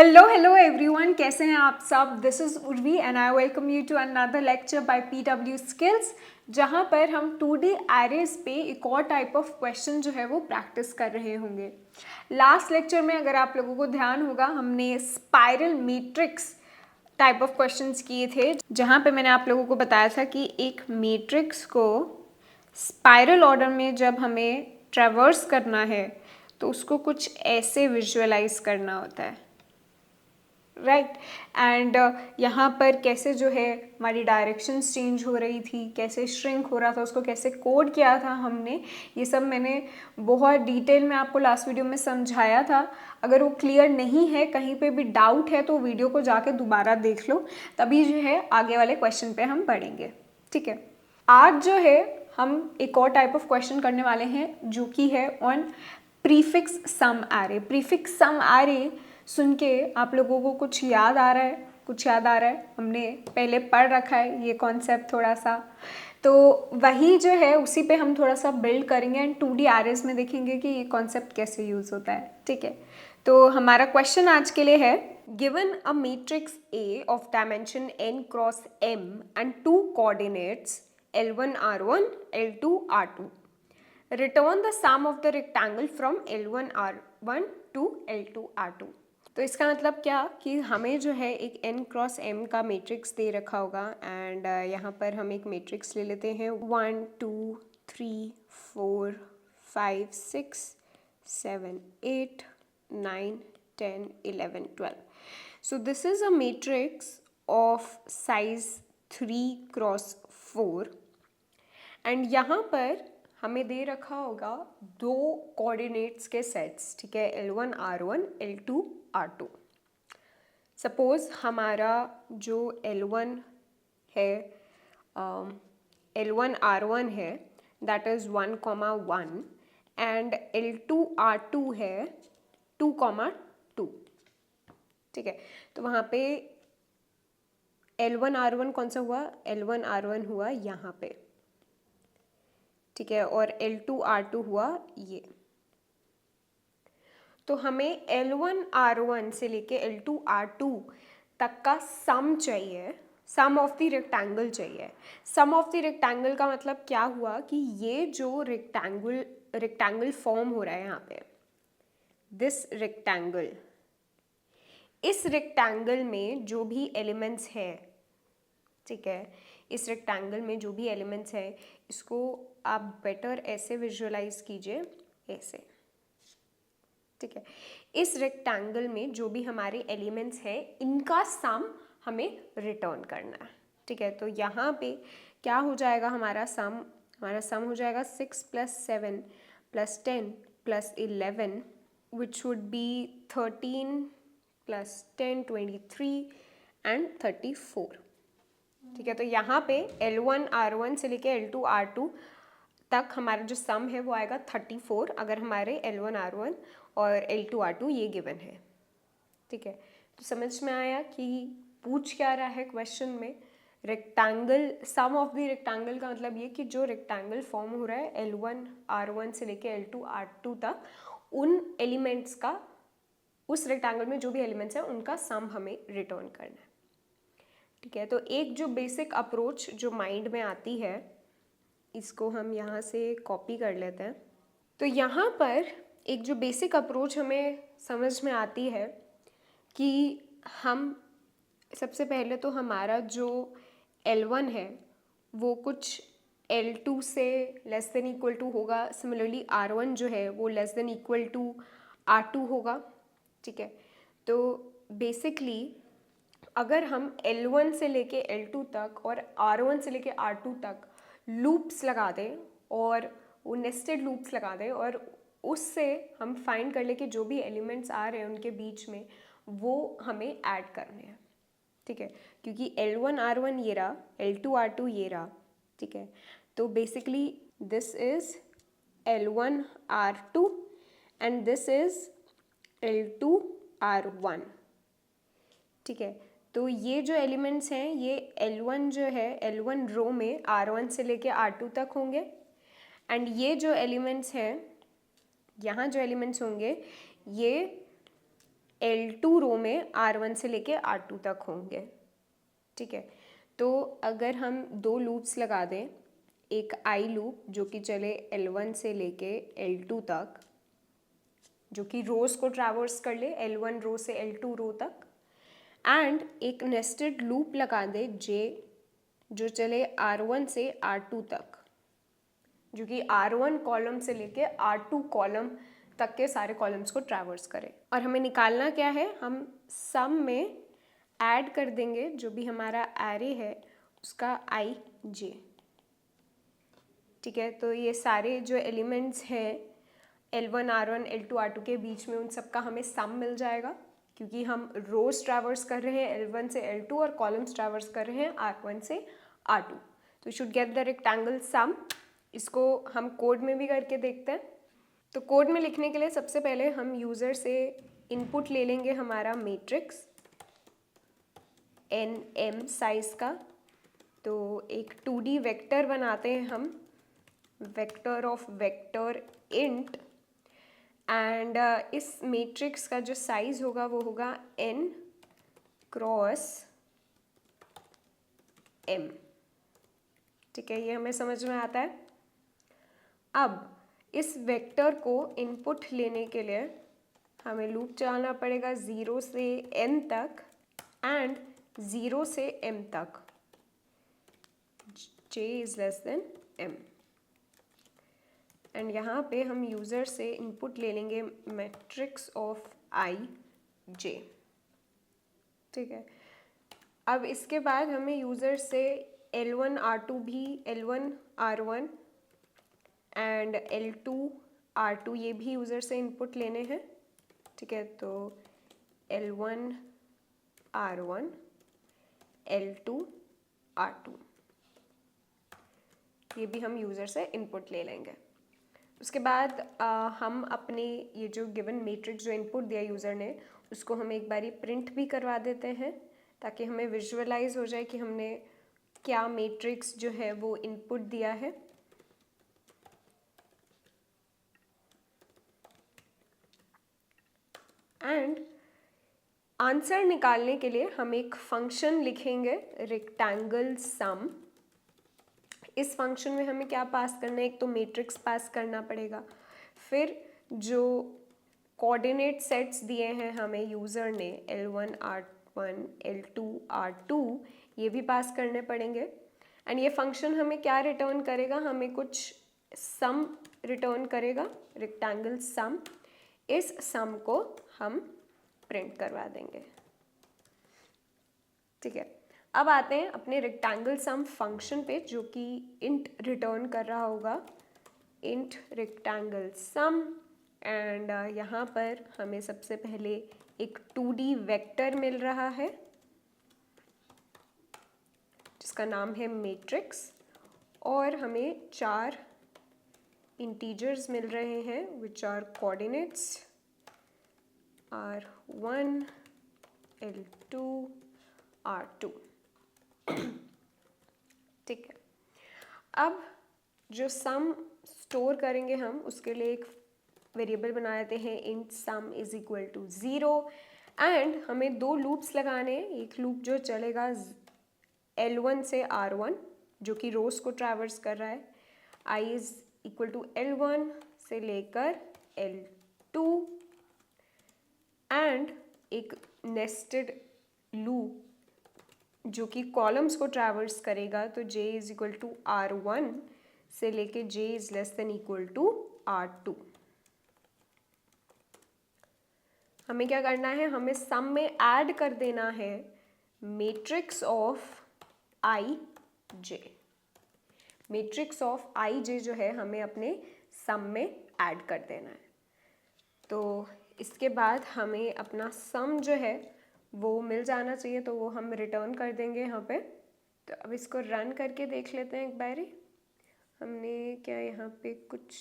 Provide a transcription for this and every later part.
Hello everyone, कैसे हैं आप सब। This is Urvi and I welcome you to another lecture by PW skills, जहां पर हम 2D एरेज पे एक और टाइप ऑफ क्वेश्चन जो है वो प्रैक्टिस कर रहे होंगे। लास्ट लेक्चर में अगर आप लोगों को ध्यान होगा, हमने spiral matrix type of questions किए थे, जहां पे मैंने आप लोगों को बताया था कि एक मैट्रिक्स को स्पाइरल ऑर्डर में जब हमें ट्रैवर्स करना है तो उसको कुछ ऐसे विजुअलाइज करना होता है, राइट। एंड यहाँ पर कैसे जो है हमारी डायरेक्शंस चेंज हो रही थी, कैसे श्रिंक हो रहा था, उसको कैसे कोड किया था हमने, ये सब मैंने बहुत डिटेल में आपको लास्ट वीडियो में समझाया था। अगर वो क्लियर नहीं है, कहीं पे भी डाउट है, तो वीडियो को जाके दोबारा देख लो, तभी जो है आगे वाले क्वेश्चन पे हम पढ़ेंगे। ठीक है, आज जो है हम एक और टाइप ऑफ क्वेश्चन करने वाले हैं, जो कि है on prefix sum array. Prefix sum array सुन के आप लोगों को कुछ याद आ रहा है? कुछ याद आ रहा है? हमने पहले पढ़ रखा है ये कॉन्सेप्ट थोड़ा सा, तो वही जो है उसी पे हम थोड़ा सा बिल्ड करेंगे एंड 2D एरेज में देखेंगे कि ये कॉन्सेप्ट कैसे यूज़ होता है। ठीक है, तो हमारा क्वेश्चन आज के लिए है, given a matrix A of dimension n cross m and two coordinates L1 R1 L2 R2, return the sum of the rectangle from L1 R1 to L2 R2। तो इसका मतलब क्या कि हमें जो है एक n क्रॉस m का मैट्रिक्स दे रखा होगा एंड यहाँ पर हम एक मैट्रिक्स ले लेते हैं 1 2 3 4 5 6 7 8 9 10 11 12। So this is a matrix of size 3 cross 4 and यहाँ पर हमें दे रखा होगा दो कोऑर्डिनेट्स के सेट्स। ठीक है, L1 R1 L2 R2। Suppose हमारा जो L1 है, L1 R1 है, that is 1,1 and L2 R2 है 2,2। ठीक है, तो वहाँ पे L1 R1 कौन सा हुआ? L1 R1 हुआ यहाँ पे। ठीक है, और L2 R2 हुआ ये। तो हमें L1 R1 से लेके L2 R2 तक का सम चाहिए, सम ऑफ द रेक्टेंगल चाहिए। सम ऑफ द रेक्टेंगल का मतलब क्या हुआ कि ये जो रेक्टेंगल फॉर्म हो रहा है यहाँ पे, दिस रेक्टेंगल, इस रेक्टेंगल में जो भी एलिमेंट्स है, ठीक है, इस रेक्टेंगल में जो भी एलिमेंट्स है, इसको आप बेटर ऐसे विजुअलाइज कीजिए, ऐसे। ठीक है, इस रेक्टेंगल में जो भी हमारे एलिमेंट्स हैं, इनका सम हमें रिटर्न करना है। ठीक है, तो यहाँ पे क्या हो जाएगा हमारा सम? हमारा सम हो जाएगा 6 + 7 + 10 + 11 विच वुड बी 13 + 10 23 एंड 34। ठीक है, तो यहाँ पे L1 R1 से लेके L2 R2 तक हमारा जो सम है वो आएगा 34, अगर हमारे L1 R1 और L2 R2 ये गिवन है। ठीक है, तो समझ में आया कि पूछ क्या रहा है क्वेश्चन में। Rectangle, sum of the rectangle का मतलब ये कि जो रेक्टेंगल फॉर्म हो रहा है L1 R1 से लेके L2 R2 तक, उन एलिमेंट्स का, उस रेक्टेंगल में जो भी एलिमेंट्स हैं उनका सम हमें रिटर्न करना है। ठीक है, तो एक जो बेसिक अप्रोच जो माइंड में आती है, इसको हम यहाँ से कॉपी कर लेते हैं। तो यहाँ पर एक जो बेसिक अप्रोच हमें समझ में आती है कि हम सबसे पहले तो हमारा जो L1 है वो कुछ L2 से लेस देन इक्वल टू होगा। सिमिलरली R1 जो है वो less than equal to R2 होगा। ठीक है, तो बेसिकली अगर हम L1 से लेके L2 तक और R1 से लेके R2 तक लूप्स लगा दें और वो नेस्टेड लूप्स लगा दें और उससे हम फाइंड कर ले कि जो भी एलिमेंट्स आ रहे हैं उनके बीच में वो हमें ऐड करने हैं। ठीक है, क्योंकि L1 R1 ये रहा, L2 R2 ये रहा। ठीक है, तो basically this is L1 R2 and this is L2 R1। ठीक है, तो ये जो एलिमेंट्स हैं ये L1 जो है, L1 रो में R1 से लेके R2 तक होंगे एंड ये जो एलिमेंट्स हैं, यहाँ जो एलिमेंट्स होंगे ये L2 रो में R1 से लेके R2 तक होंगे, ठीक है। तो अगर हम दो लूप्स लगा दें, एक आई लूप जो कि चले L1 से लेके L2 तक, जो कि रोज को ट्रैवर्स कर ले L1 रो से L2 रो तक, एंड एक नेस्टेड लूप लगा दे J जो चले R1 से R2 तक, जो कि R1 कॉलम से लेके R2 कॉलम तक के सारे कॉलम्स को ट्रैवर्स करे। और हमें निकालना क्या है, हम सम में ऐड कर देंगे जो भी हमारा एरे है उसका आई जे, ठीक है। तो ये सारे जो एलिमेंट्स हैं L1 R1 L2 R2 के बीच में, उन सब का हमें सम मिल जाएगा, क्योंकि हम रोज ट्रैवर्स कर रहे हैं L1 से L2 और कॉलम्स ट्रैवर्स कर रहे हैं R1 से R2। तो शुड गेट द रेक्टेंगल सम। इसको हम कोड में भी करके देखते हैं। तो कोड में लिखने के लिए सबसे पहले हम यूज़र से इनपुट ले लेंगे हमारा मैट्रिक्स NM साइज का। तो एक 2D वेक्टर बनाते हैं हम, vector of vector int, and इस मैट्रिक्स का जो साइज होगा वो होगा N क्रॉस M, ठीक है। ये हमें समझ में आता है। अब इस वेक्टर को इनपुट लेने के लिए हमें लूप चलाना पड़ेगा 0 से n तक एंड 0 से m तक, j is less then m, and यहाँ पे हम यूज़र से इनपुट ले लेंगे मैट्रिक्स ऑफ i j, ठीक है। अब इसके बाद हमें यूज़र से L1 R2 भी, L1 R1 and L2 R2 ये भी यूज़र से इनपुट लेने हैं, ठीक है। तो L1 R1 L2 R2 ये भी हम यूज़र से इनपुट ले लेंगे। उसके बाद हम अपने ये जो गिवन मैट्रिक्स जो इनपुट दिया यूज़र ने उसको हम एक बारी प्रिंट भी करवा देते हैं, ताकि हमें विजुअलाइज हो जाए कि हमने क्या मैट्रिक्स जो है वो इनपुट दिया है। एंड आंसर निकालने के लिए हम एक फंक्शन लिखेंगे रेक्टेंगल सम। इस फंक्शन में हमें क्या पास करना है, एक तो मैट्रिक्स पास करना पड़ेगा, फिर जो कोऑर्डिनेट सेट्स दिए हैं हमें यूज़र ने L1 R1 L2 R2 ये भी पास करने पड़ेंगे। एंड ये फंक्शन हमें क्या रिटर्न करेगा, हमें कुछ सम रिटर्न करेगा, रेक्टेंगल सम। इस सम को हम प्रिंट करवा देंगे, ठीक है। अब आते हैं अपने रेक्टेंगल सम फंक्शन पे, जो कि इंट रिटर्न कर रहा होगा, इंट रेक्टेंगल सम। एंड यहाँ पर हमें सबसे पहले एक 2D वेक्टर मिल रहा है जिसका नाम है मैट्रिक्स, और हमें 4 इंटीजर्स मिल रहे हैं which are coordinates R1 L2 R2, ठीक है। अब जो सम स्टोर करेंगे हम उसके लिए एक वेरिएबल बना देते हैं int sum is equal to 0, and हमें दो लूप्स लगाने हैं। एक लूप जो चलेगा L1 से R1 जो कि रोज को ट्रैवर्स कर रहा है, i is equal to L1 से लेकर L2, एंड एक नेस्टेड लूप जो कि कॉलम्स को ट्रैवर्स करेगा, तो j is equal to R1 से लेके j is less than equal to R2। हमें क्या करना है, हमें सम में ऐड कर देना है matrix of I J. Matrix of I J जो है हमें अपने सम में ऐड कर देना है। तो इसके बाद हमें अपना सम जो है वो मिल जाना चाहिए, तो वो हम रिटर्न कर देंगे यहाँ पे। तो अब इसको रन करके देख लेते हैं एक बारी। हमने क्या यहाँ पे कुछ,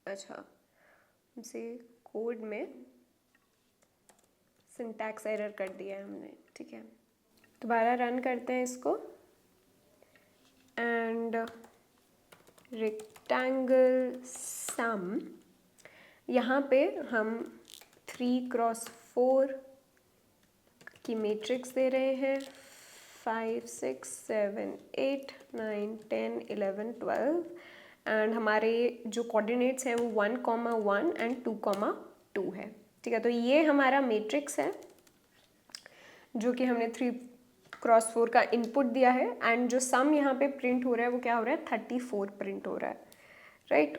अच्छा हमसे कोड में सिंटैक्स एरर कर दिया है हमने, ठीक है। दोबारा रन करते हैं इसको, एंड रेक्टेंगल सम यहाँ पे हम 3 क्रॉस 4 की मैट्रिक्स दे रहे हैं, 5 6 7 8 9 10 11 12 एंड हमारे जो कोऑर्डिनेट्स हैं वो 1,1 एंड 2,2 है। ठीक है, तो ये हमारा मैट्रिक्स है जो कि हमने 3x4 का इनपुट दिया है एंड जो सम यहाँ पे प्रिंट हो रहा है वो क्या हो रहा है, 34 प्रिंट हो रहा है, राइट।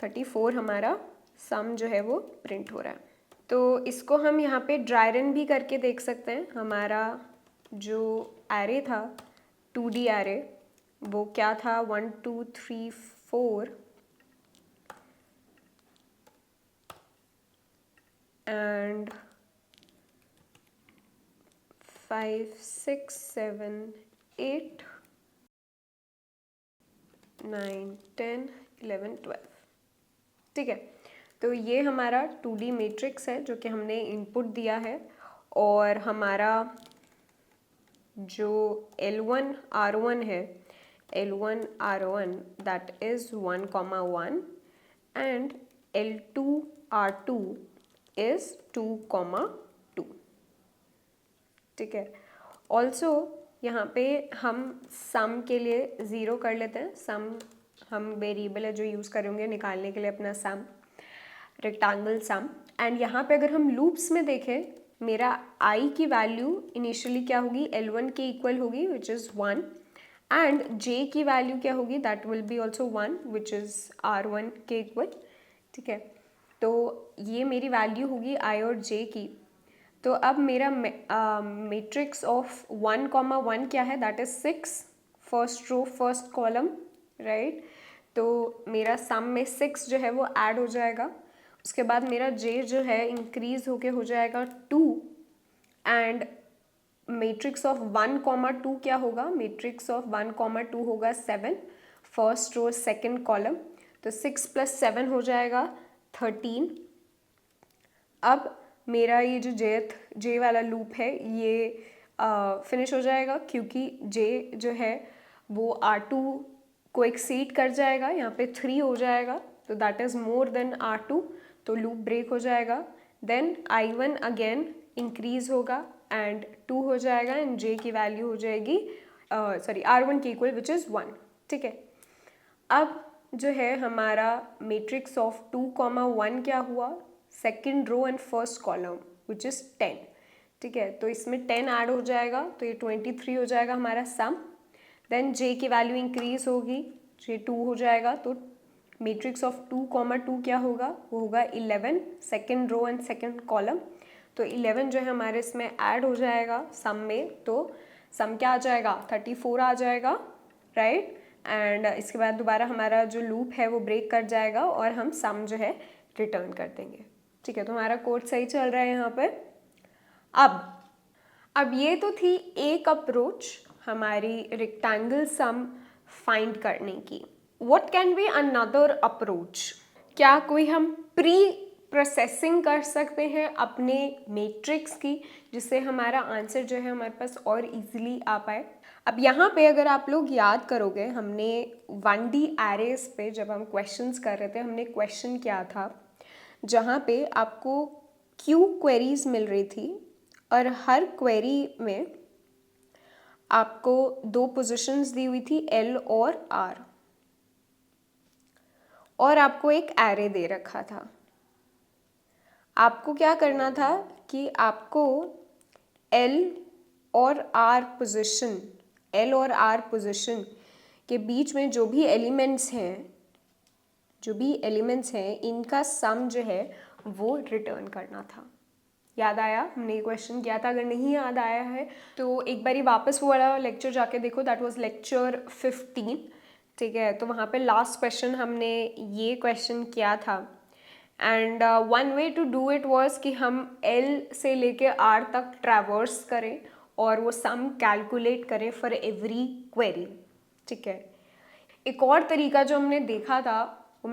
34 हमारा सम जो है वो प्रिंट हो रहा है। तो इसको हम यहाँ पे ड्राई रन भी करके देख सकते हैं। हमारा जो एरे था 2D एरे वो क्या था, 1 2 3 4 एंड 5 6 7 8 9 10 11 12। ठीक है, तो ये हमारा 2D मैट्रिक्स है जो कि हमने इनपुट दिया है और हमारा जो L1 R1 है, L1 R1 that is 1,1 and L2 R2 is 2,2। ठीक है, ऑल्सो यहाँ पे हम सम के लिए ज़ीरो कर लेते हैं। सम हम वेरिएबल है जो यूज़ करेंगे निकालने के लिए अपना सम, रेक्टेंगल सम। एंड यहाँ पे अगर हम लूप्स में देखें, मेरा I की वैल्यू इनिशियली क्या होगी, L1 के इक्वल होगी विच इज़ 1 एंड J की वैल्यू क्या होगी, that will be also 1 which is R1 के इक्वल। ठीक है, तो ये मेरी वैल्यू होगी I और J की। तो अब मेरा मैट्रिक्स ऑफ 1,1 क्या है, that is 6, first row first column, right. तो मेरा सम में 6 जो है वो ऐड हो जाएगा, उसके बाद मेरा J जो है इंक्रीज होके हो जाएगा 2 एंड मैट्रिक्स ऑफ 1,2 क्या होगा, मैट्रिक्स ऑफ 1,2 होगा 7, फर्स्ट रो सेकंड कॉलम। तो 6 + 7 हो जाएगा 13। अब मेरा ये जो जे वाला लूप है ये फिनिश हो जाएगा क्योंकि जे जो है वो R2 को एक्सीड कर जाएगा, यहाँ पे 3 हो जाएगा, तो that is more than R2, तो लूप ब्रेक हो जाएगा। देन I1 अगेन इंक्रीज होगा एंड 2 हो जाएगा एंड जे की वैल्यू हो जाएगी R1 के इक्वल विच इज़ 1। ठीक है, अब जो है हमारा मैट्रिक्स ऑफ 2,1 क्या हुआ, second row and first column which is 10। ठीक है, तो इसमें 10 ऐड हो जाएगा तो ये 23 हो जाएगा हमारा सम। देन जे की वैल्यू इंक्रीज होगी, जे 2 हो जाएगा, तो मैट्रिक्स ऑफ 2,2 क्या होगा, वो होगा 11, second row and second column. तो 11 जो है हमारे इसमें ऐड हो जाएगा सम में, तो सम क्या आ जाएगा, 34 आ जाएगा, राइट। एंड इसके बाद दोबारा हमारा जो लूप है वो ब्रेक कर जाएगा और हम सम जो है रिटर्न कर देंगे। ठीक है, तो हमारा कोड सही चल रहा है यहाँ पे। अब ये तो थी एक अप्रोच हमारी रेक्टेंगल सम फाइंड करने की। What can be another approach, क्या कोई हम प्री प्रोसेसिंग कर सकते हैं अपने मैट्रिक्स की, जिससे हमारा आंसर जो है हमारे पास और इजीली आ पाए। अब यहाँ पे अगर आप लोग याद करोगे, हमने 1D एरेस पे जब हम क्वेश्चंस कर रहे थे, हमने क्वेश्चन किया था जहाँ पे आपको क्यू क्वेरीज मिल रही थी और हर क्वेरी में आपको 2 पोजीशंस दी हुई थी L और R, और आपको एक एरे दे रखा था। आपको क्या करना था कि आपको L और R पोजीशन के बीच में जो भी एलिमेंट्स हैं इनका सम जो है वो रिटर्न करना था। याद आया, हमने ये क्वेश्चन किया था। अगर नहीं याद आया है तो एक बारी वापस वो वाला लेक्चर जाके देखो, दैट वाज लेक्चर 15। ठीक है, तो वहाँ पे लास्ट क्वेश्चन हमने ये क्वेश्चन किया था and one way to do it was कि हम L से लेके R तक ट्रैवर्स करें और वो सम कैलकुलेट करें फॉर एवरी क्वेरी। ठीक है, एक और तरीका जो हमने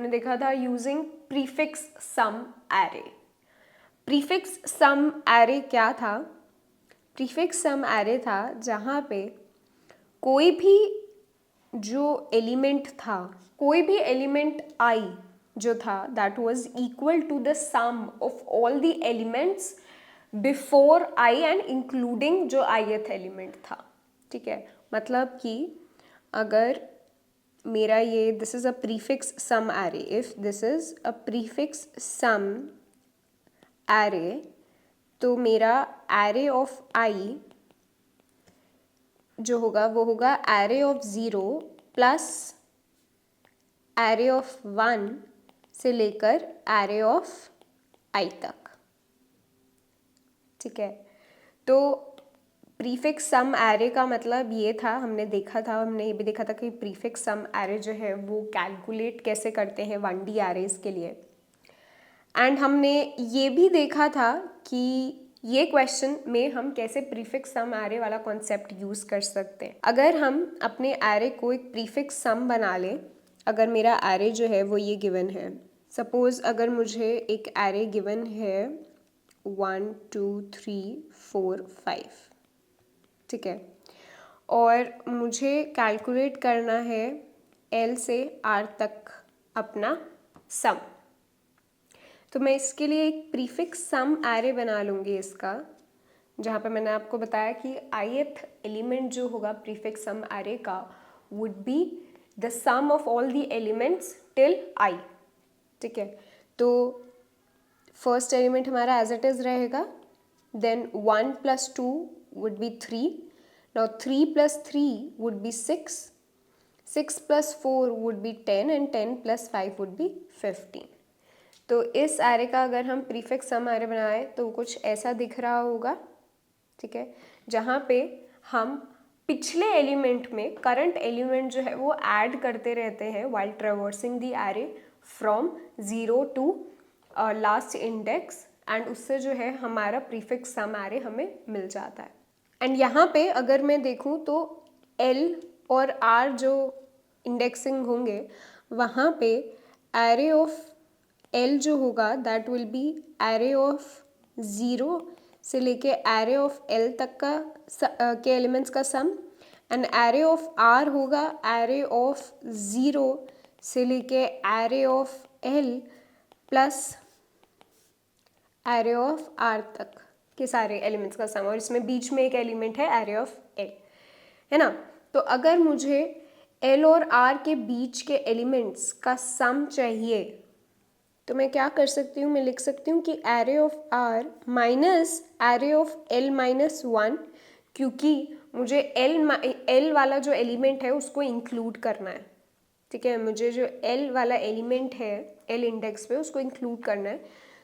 देखा था using prefix sum array. Prefix sum array क्या था, प्रीफिक्स सम एरे था जहाँ पे कोई भी जो एलिमेंट था, कोई भी एलिमेंट I जो था that was equal to the sum of all the elements before i and including जो ith एलिमेंट था, ठीक है। मतलब कि अगर मेरा ये this is a prefix sum array, if this is a prefix sum array, तो मेरा एरे ऑफ आई जो होगा वो होगा array of 0 plus array of 1 से लेकर एरे ऑफ आई तक, ठीक है। तो प्रीफिक्स सम एरे का मतलब ये था, हमने देखा था, हमने ये भी देखा था कि प्रीफिक्स सम एरे जो है वो कैलकुलेट कैसे करते हैं 1D एरेज के लिए। एंड हमने ये भी देखा था कि ये क्वेश्चन में हम कैसे प्रीफिक्स सम एरे वाला कॉन्सेप्ट यूज़ कर सकते हैं। अगर हम अपने एरे को एक प्रीफिक्स सम बना लें, अगर मेरा एरे जो है वो ये गिवन है, सपोज़ अगर मुझे एक एरे गिवन है 1 2 3 4 5, ठीक है, और मुझे कैलकुलेट करना है L से R तक अपना सम, तो मैं इसके लिए एक प्रीफिक्स सम एरे बना लूँगी इसका, जहाँ पे मैंने आपको बताया कि ith एलिमेंट जो होगा प्रीफिक्स सम एरे का would be the sum of all the elements till I, ठीक है। तो फर्स्ट एलिमेंट हमारा एज इट इज़ रहेगा, then 1 + 2 would be 3, now 3 + 3 would be 6, 6 + 4 would be 10 and 10 + 5 would be 15। तो इस एरे का अगर हम प्रीफिक्स सम एरे बनाएं तो कुछ ऐसा दिख रहा होगा, ठीक है, जहाँ पे हम पिछले एलिमेंट में करंट एलिमेंट जो है वो ऐड करते रहते हैं while traversing the array from 0 to last index, and उससे जो है हमारा प्रीफिक्स सम एरे हमें मिल जाता है। एंड यहाँ पे अगर मैं देखूँ तो L और R जो इंडेक्सिंग होंगे वहाँ पे एरे ऑफ L जो होगा that will be array of 0 से लेके एरे ऑफ L तक का के एलिमेंट्स का सम, एंड एरे ऑफ R होगा एरे ऑफ 0 से लेके array of L plus array of R तक के सारे एलिमेंट्स का सम, और इसमें बीच में एक एलिमेंट है एरे ऑफ L, है ना। तो अगर मुझे L और R के बीच के एलिमेंट्स का सम चाहिए तो मैं क्या कर सकती हूँ, मैं लिख सकती हूँ कि array of R minus array of L minus 1, क्योंकि मुझे L वाला जो एलिमेंट है उसको इंक्लूड करना है, ठीक है, मुझे जो L वाला एलिमेंट है L इंडेक्स पे उसको इंक्लूड करना है।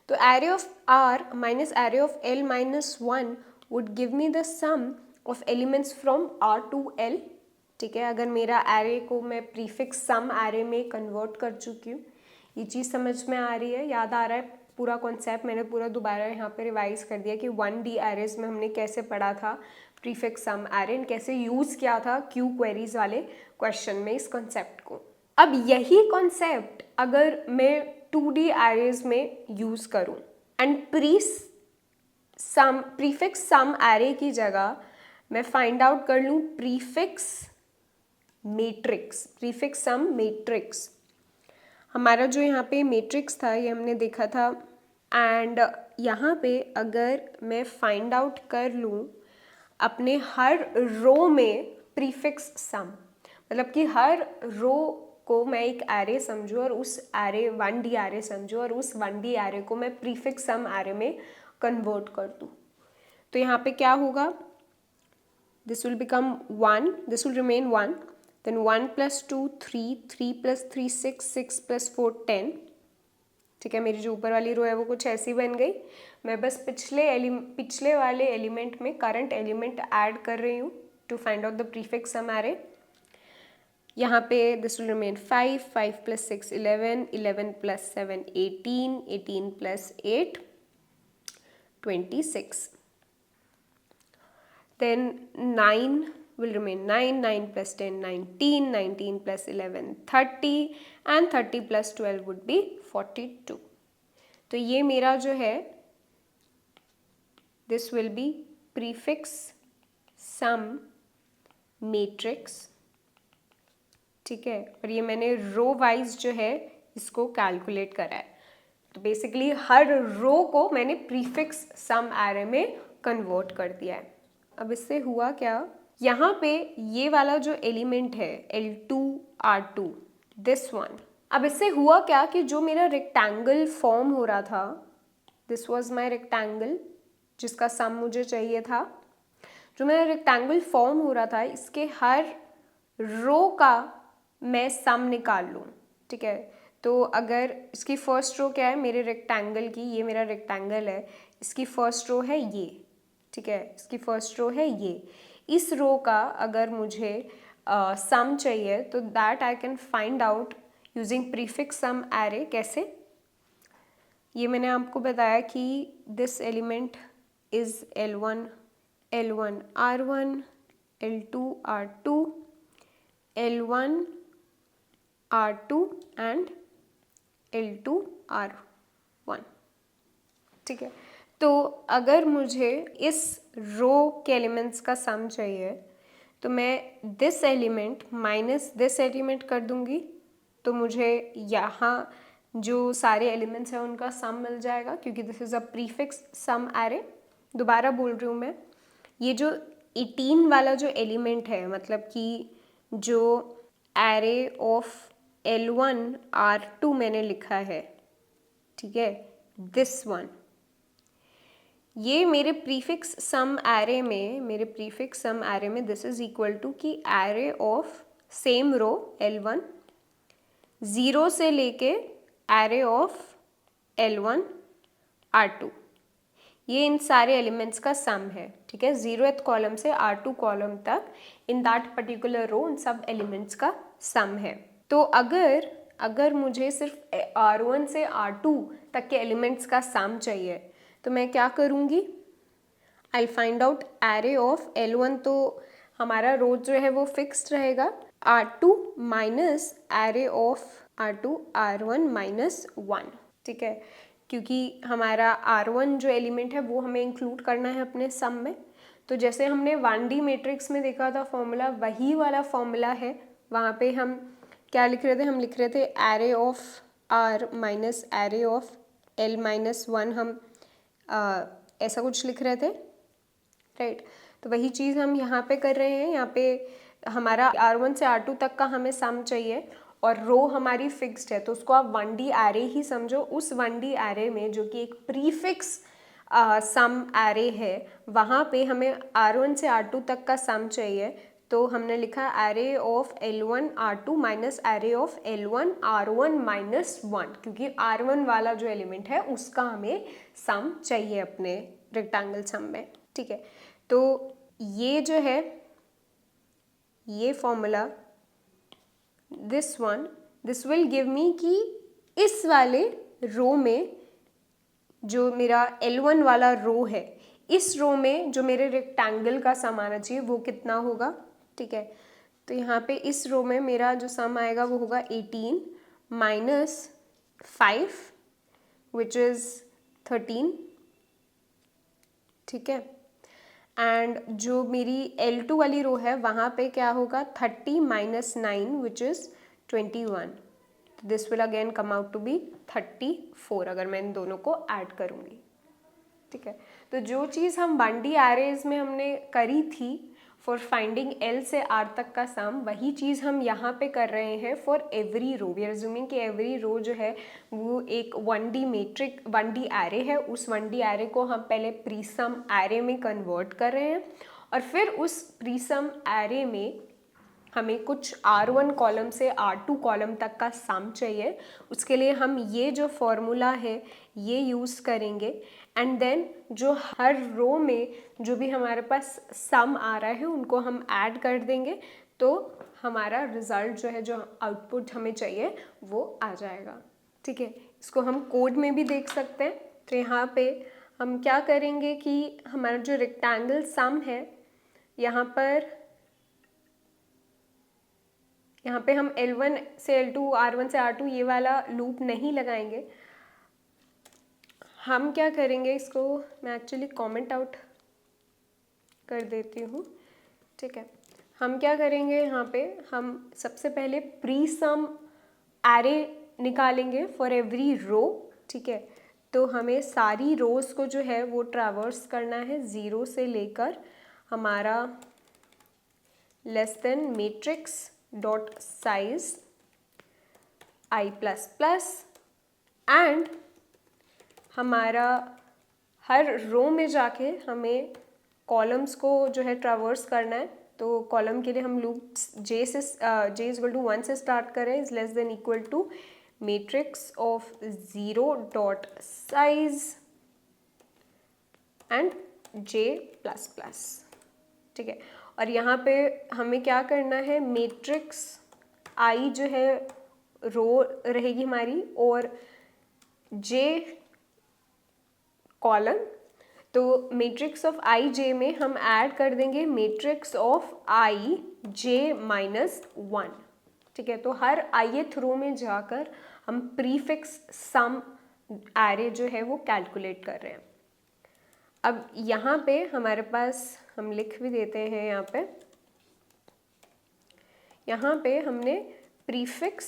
तो array of R minus array of L minus 1 would give me the sum of elements from R to L, ठीक है। अगर मेरा एरे को मैं प्रीफिक्स सम एरे में कन्वर्ट कर चुकी हूँ, ये चीज़ समझ में आ रही है, याद आ रहा है पूरा कॉन्सेप्ट, मैंने पूरा दोबारा यहाँ पे रिवाइज कर दिया कि 1D एरेज में हमने कैसे पढ़ा था प्रीफिक्स सम एरे, कैसे यूज़ किया था क्यू क्वेरीज वाले क्वेश्चन में इस कॉन्सेप्ट को। अब यही कॉन्सेप्ट अगर मैं 2D एरेज में यूज़ करूँ एंड प्रीफिक्स सम एरे की जगह मैं फाइंड आउट कर लूँ प्रीफिक्स सम मैट्रिक्स, हमारा जो यहाँ पे मैट्रिक्स था ये हमने देखा था, एंड यहाँ पे अगर मैं फाइंड आउट कर लूँ अपने हर रो में प्रीफिक्स सम, मतलब कि हर रो को मैं एक एरे समझूँ और उस एरे 1D एरे समझूँ और उस 1D एरे को मैं प्रीफिक्स सम एरे में कन्वर्ट कर दूँ, तो यहाँ पे क्या होगा, this will become 1, this will remain 1, then 1 + 2 3, 3 + 3 6, 6 + 4 10, ठीक है। मेरी जो ऊपर वाली रो है वो कुछ ऐसी बन गई, मैं बस पिछले वाले एलिमेंट में करंट एलिमेंट ऐड कर रही हूँ to find out the prefix sum array. यहाँ पे this will remain 5, 5 + 6 11, 11 + 7 18, 18 + 8 26, then 9 will remain 9, 9 + 10 19, 19 + 11 30, and 30 + 12 would be 42। तो ये मेरा जो है this will be prefix sum matrix, ठीक है, और ये मैंने रो वाइज जो है इसको कैलकुलेट करा है। तो बेसिकली हर रो को मैंने प्रीफिक्स सम एरे में कन्वर्ट कर दिया है। अब इससे हुआ क्या, यहाँ पे ये वाला जो एलिमेंट है L2 R2 दिस वन, अब इससे हुआ क्या कि जो मेरा रेक्टेंगल फॉर्म हो रहा था, दिस वाज माय रेक्टेंगल जिसका सम मुझे चाहिए था, जो मेरा रेक्टेंगल फॉर्म हो रहा था इसके हर रो का मैं सम निकाल लूँ, ठीक है। तो अगर इसकी फर्स्ट रो क्या है मेरे रेक्टेंगल की, ये मेरा रेक्टेंगल है, इसकी फर्स्ट रो है ये, ठीक है, इसकी फर्स्ट रो है ये, इस रो का अगर मुझे सम चाहिए तो that I can find out using prefix sum array. कैसे, ये मैंने आपको बताया कि this element is L1 R1 L2 R2 L1 R2 and L2 R1, ठीक है। तो अगर मुझे इस रो के एलिमेंट्स का सम चाहिए तो मैं this element minus this element कर दूंगी, तो मुझे यहाँ जो सारे एलिमेंट्स हैं उनका सम मिल जाएगा, क्योंकि this is a prefix sum array. दोबारा बोल रही हूँ मैं, ये जो 18 वाला जो एलिमेंट है, मतलब कि जो एरे ऑफ L1 R2 मैंने लिखा है, ठीक है, दिस वन, ये मेरे प्रीफिक्स सम एरे में दिस इज इक्वल टू कि array of same row L1 0 से लेके एरे ऑफ L1 R2, ये इन सारे एलिमेंट्स का सम है, ठीक है, 0th कॉलम से R2 कॉलम तक इन दैट पर्टिकुलर रो उन सब एलिमेंट्स का सम है। तो अगर मुझे सिर्फ R1 से R2 तक के एलिमेंट्स का सम चाहिए तो मैं क्या करूँगी, I find out array of L1, तो हमारा रो जो है वो फिक्स्ड रहेगा, R2 minus array of R2 R1 minus 1, ठीक है, क्योंकि हमारा R1 जो एलिमेंट है वो हमें इंक्लूड करना है अपने सम में। तो जैसे हमने 1D मैट्रिक्स में देखा था फॉर्मूला, वही वाला फॉर्मूला है, वहाँ पे हम क्या लिख रहे थे, हम लिख रहे थे array of R minus array of L minus 1, हम ऐसा कुछ लिख रहे थे, राइट। तो वही चीज़ हम यहाँ पे कर रहे हैं, यहाँ पे हमारा R1 से R2 तक का हमें सम चाहिए और रो हमारी फिक्स्ड है, तो उसको आप 1D एरे ही समझो। उस 1D एरे में जो कि एक प्रीफिक्स सम एरे है, वहाँ पे हमें R1 से R2 तक का सम चाहिए, तो हमने लिखा array of L1 R2 minus array of L1 R1 minus 1, क्योंकि R1 वाला जो एलिमेंट है उसका हमें सम चाहिए अपने रेक्टेंगल सम में, ठीक है। तो ये जो है ये फॉर्मूला, दिस विल गिव मी कि इस वाले रो में जो मेरा L1 वाला रो है, इस रो में जो मेरे रेक्टेंगल का सम आना चाहिए वो कितना होगा, ठीक है। तो यहाँ पे इस रो में मेरा जो सम आएगा वो होगा 18 माइनस 5 विच इज़ 13, ठीक है। एंड जो मेरी L2 वाली रो है वहाँ पे क्या होगा 30 minus 9 which is 21, this will again come out to be 34 अगर मैं इन दोनों को ऐड करूँगी, ठीक है। तो जो चीज़ हम 1D एरेज में हमने करी थी फॉर फाइंडिंग L से R तक का सम, वही चीज़ हम यहाँ पे कर रहे हैं for every row. We are assuming कि एवरी रो जो है वो एक 1D एरे है, उस 1D एरे को हम पहले प्रीसम एरे में कन्वर्ट कर रहे हैं और फिर उस प्रीसम एरे में हमें कुछ R1 कॉलम से R2 कॉलम तक का सम चाहिए। उसके लिए हम ये जो फॉर्मूला है ये यूज़ करेंगे एंड देन जो हर रो में जो भी हमारे पास सम आ रहा है उनको हम ऐड कर देंगे, तो हमारा रिज़ल्ट जो है, जो आउटपुट हमें चाहिए वो आ जाएगा, ठीक है। इसको हम कोड में भी देख सकते हैं। तो यहाँ पे हम क्या करेंगे कि हमारा जो रेक्टेंगल सम है यहाँ पे हम L1 से L2 R1 से R2 ये वाला लूप नहीं लगाएंगे। हम क्या करेंगे, इसको मैं एक्चुअली कमेंट आउट कर देती हूँ, ठीक है। हम क्या करेंगे, यहाँ पे हम सबसे पहले प्री सम एरे निकालेंगे फॉर एवरी रो, ठीक है। तो हमें सारी रोज़ को जो है वो ट्रैवर्स करना है 0 से लेकर हमारा less than matrix dot size i plus plus and हमारा हर रो में जाके हमें कॉलम्स को जो है ट्रैवर्स करना है। तो कॉलम के लिए हम loop j is equal to 1 से स्टार्ट करें, is less than equal to matrix of 0 dot size and j plus plus, ठीक है। और यहाँ पे हमें क्या करना है, मैट्रिक्स i जो है रो रहेगी हमारी और j कॉलम। तो मैट्रिक्स ऑफ आई जे में हम ऐड कर देंगे matrix of I J minus 1, ठीक है। तो हर ith रो में जाकर हम प्रीफिक्स सम एरे जो है वो कैलकुलेट कर रहे हैं। अब यहाँ पे हमारे पास हम लिख भी देते हैं, यहाँ पे हमने prefix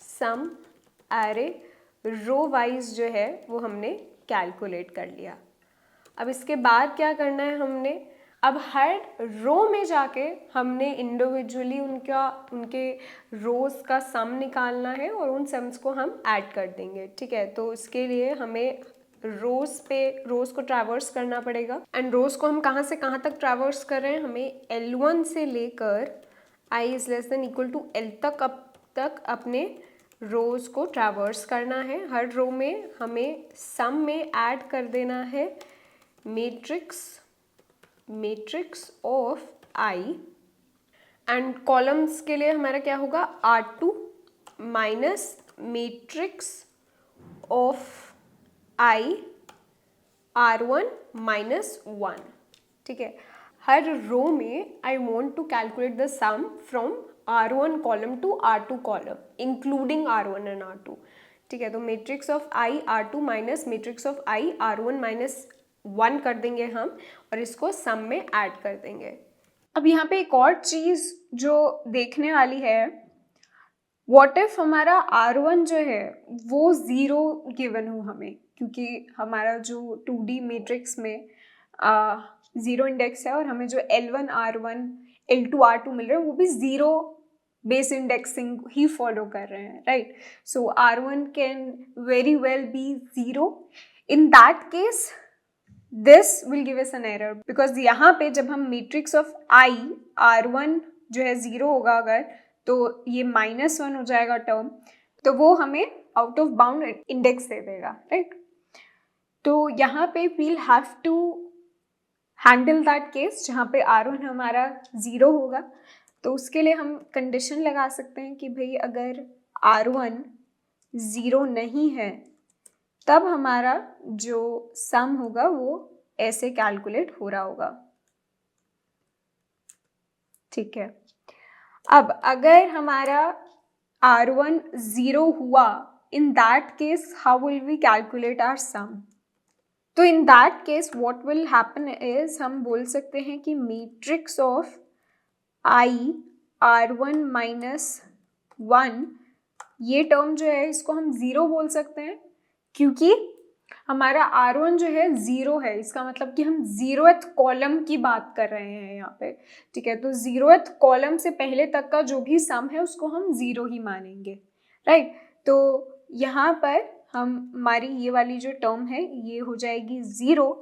sum array row wise जो है वो हमने कैलकुलेट कर लिया। अब इसके बाद क्या करना है हमने, अब हर रो में जाके हमने इंडिविजुअली उनके रोज़ का सम निकालना है और उन सम्स को हम ऐड कर देंगे, ठीक है। तो इसके लिए हमें रोज़ को ट्रैवर्स करना पड़ेगा एंड रोज़ को हम कहाँ से कहाँ तक ट्रैवर्स कर रहे हैं, हमें L1 से लेकर i is less than equal to L तक अपने रोज़ को ट्रैवर्स करना है। हर रो में हमें सम में ऐड कर देना है matrix of i and columns के लिए हमारा क्या होगा, R2 minus matrix of i R1 minus 1, ठीक है। हर रो में I want to calculate the sum from R1 column to R2 column including R1 and R2, ठीक है। तो matrix of i R2 minus matrix of i R1 minus 1 कर देंगे हम और इसको सम में ऐड कर देंगे। अब यहाँ पे एक और चीज़ जो देखने वाली है, व्हाट इफ हमारा R1 जो है वो 0 गिवन हो हमें, क्योंकि हमारा जो 2D मैट्रिक्स में 0 इंडेक्स है और हमें जो L1 R1 L2 R2 मिल रहे हैं वो भी 0 बेस इंडेक्सिंग ही फॉलो कर रहे हैं, right. So R1 can very well be 0। In that case this will give us an error, because यहाँ पे जब हम मैट्रिक्स ऑफ i R1 जो है 0 होगा अगर, तो ये -1 हो जाएगा टर्म, तो वो हमें आउट ऑफ बाउंड इंडेक्स दे देगा, राइट। तो यहाँ पे we'll have to handle that case जहाँ पे R1 हमारा 0 होगा। तो उसके लिए हम कंडीशन लगा सकते हैं कि भाई अगर R1 0 नहीं है तब हमारा जो सम होगा वो ऐसे कैलकुलेट हो रहा होगा, ठीक है। अब अगर हमारा R1 0 हुआ, in that case how will we calculate our sum. तो in that case what will happen is, हम बोल सकते हैं कि matrix of i R1 minus 1, ये टर्म जो है इसको हम 0 बोल सकते हैं क्योंकि हमारा R1 जो है 0 है, इसका मतलब कि हम 0th कॉलम की बात कर रहे हैं यहाँ पे, ठीक है। तो 0th कॉलम से पहले तक का जो भी सम है उसको हम 0 ही मानेंगे, राइट। तो यहाँ पर हमारी ये वाली जो टर्म है ये हो जाएगी 0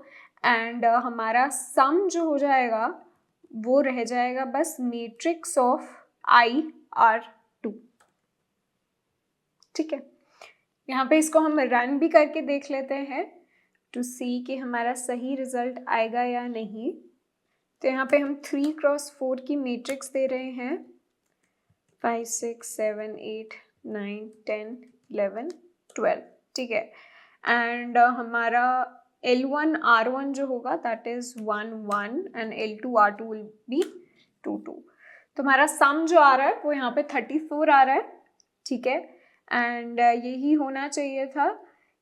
एंड हमारा सम जो हो जाएगा वो रह जाएगा बस मैट्रिक्स ऑफ i R2, ठीक है। यहाँ पे इसको हम रन भी करके देख लेते हैं टू सी कि हमारा सही रिजल्ट आएगा या नहीं। तो यहाँ पे हम 3x4 की मैट्रिक्स दे रहे हैं, 5 6 7 8 9 10 11 12, ठीक है। एंड हमारा L1 R1 जो होगा that is 1 1 and L2 R2 will be 2 2। तो हमारा सम जो आ रहा है वो यहाँ पे 34 आ रहा है, ठीक है। एंड यही होना चाहिए था।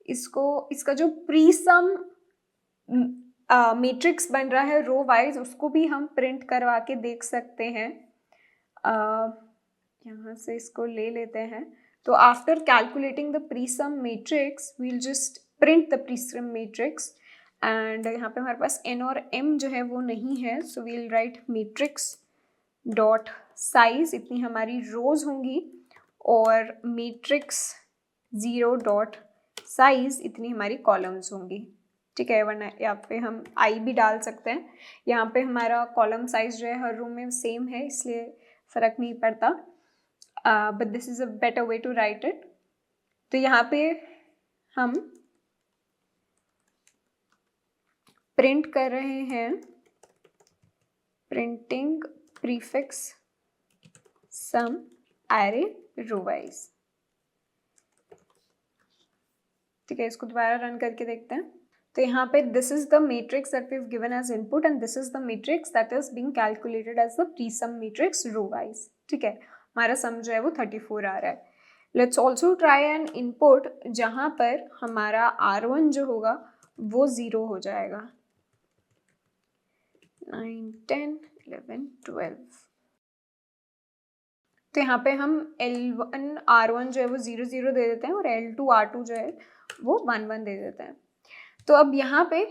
इसका जो प्री सम मैट्रिक्स बन रहा है रो वाइज उसको भी हम प्रिंट करवा के देख सकते हैं। यहाँ से इसको ले लेते हैं। तो after calculating the presum matrix we'll just print the presum matrix and यहाँ पे हमारे पास n और m जो है वो नहीं है, so we'll write matrix dot size, इतनी हमारी रोज होंगी, और मैट्रिक्स 0 डॉट साइज इतनी हमारी कॉलम्स होंगी, ठीक है। वरना यहाँ पे हम आई भी डाल सकते हैं, यहाँ पे हमारा कॉलम साइज जो है हर रो में सेम है इसलिए फ़र्क नहीं पड़ता, but this is a better way to write it. तो यहाँ पे हम प्रिंट कर रहे हैं printing prefix sum array row wise, ठीक है। इसको दोबारा रन करके देखते हैं। तो यहाँ पे this is the matrix that we have given as input and this is the matrix that is being calculated as the presum matrix row wise, ठीक है। हमारा सम जो है वो 34 आ रहा है। Let's also try an input जहाँ पर हमारा R1 जो होगा वो 0 हो जाएगा। 9, 10, 11, 12। तो यहाँ पे हम L1 R1 जो है वो 0 0 दे देते हैं और L2 R2 जो है वो 1 1 दे देते हैं। तो अब यहाँ पे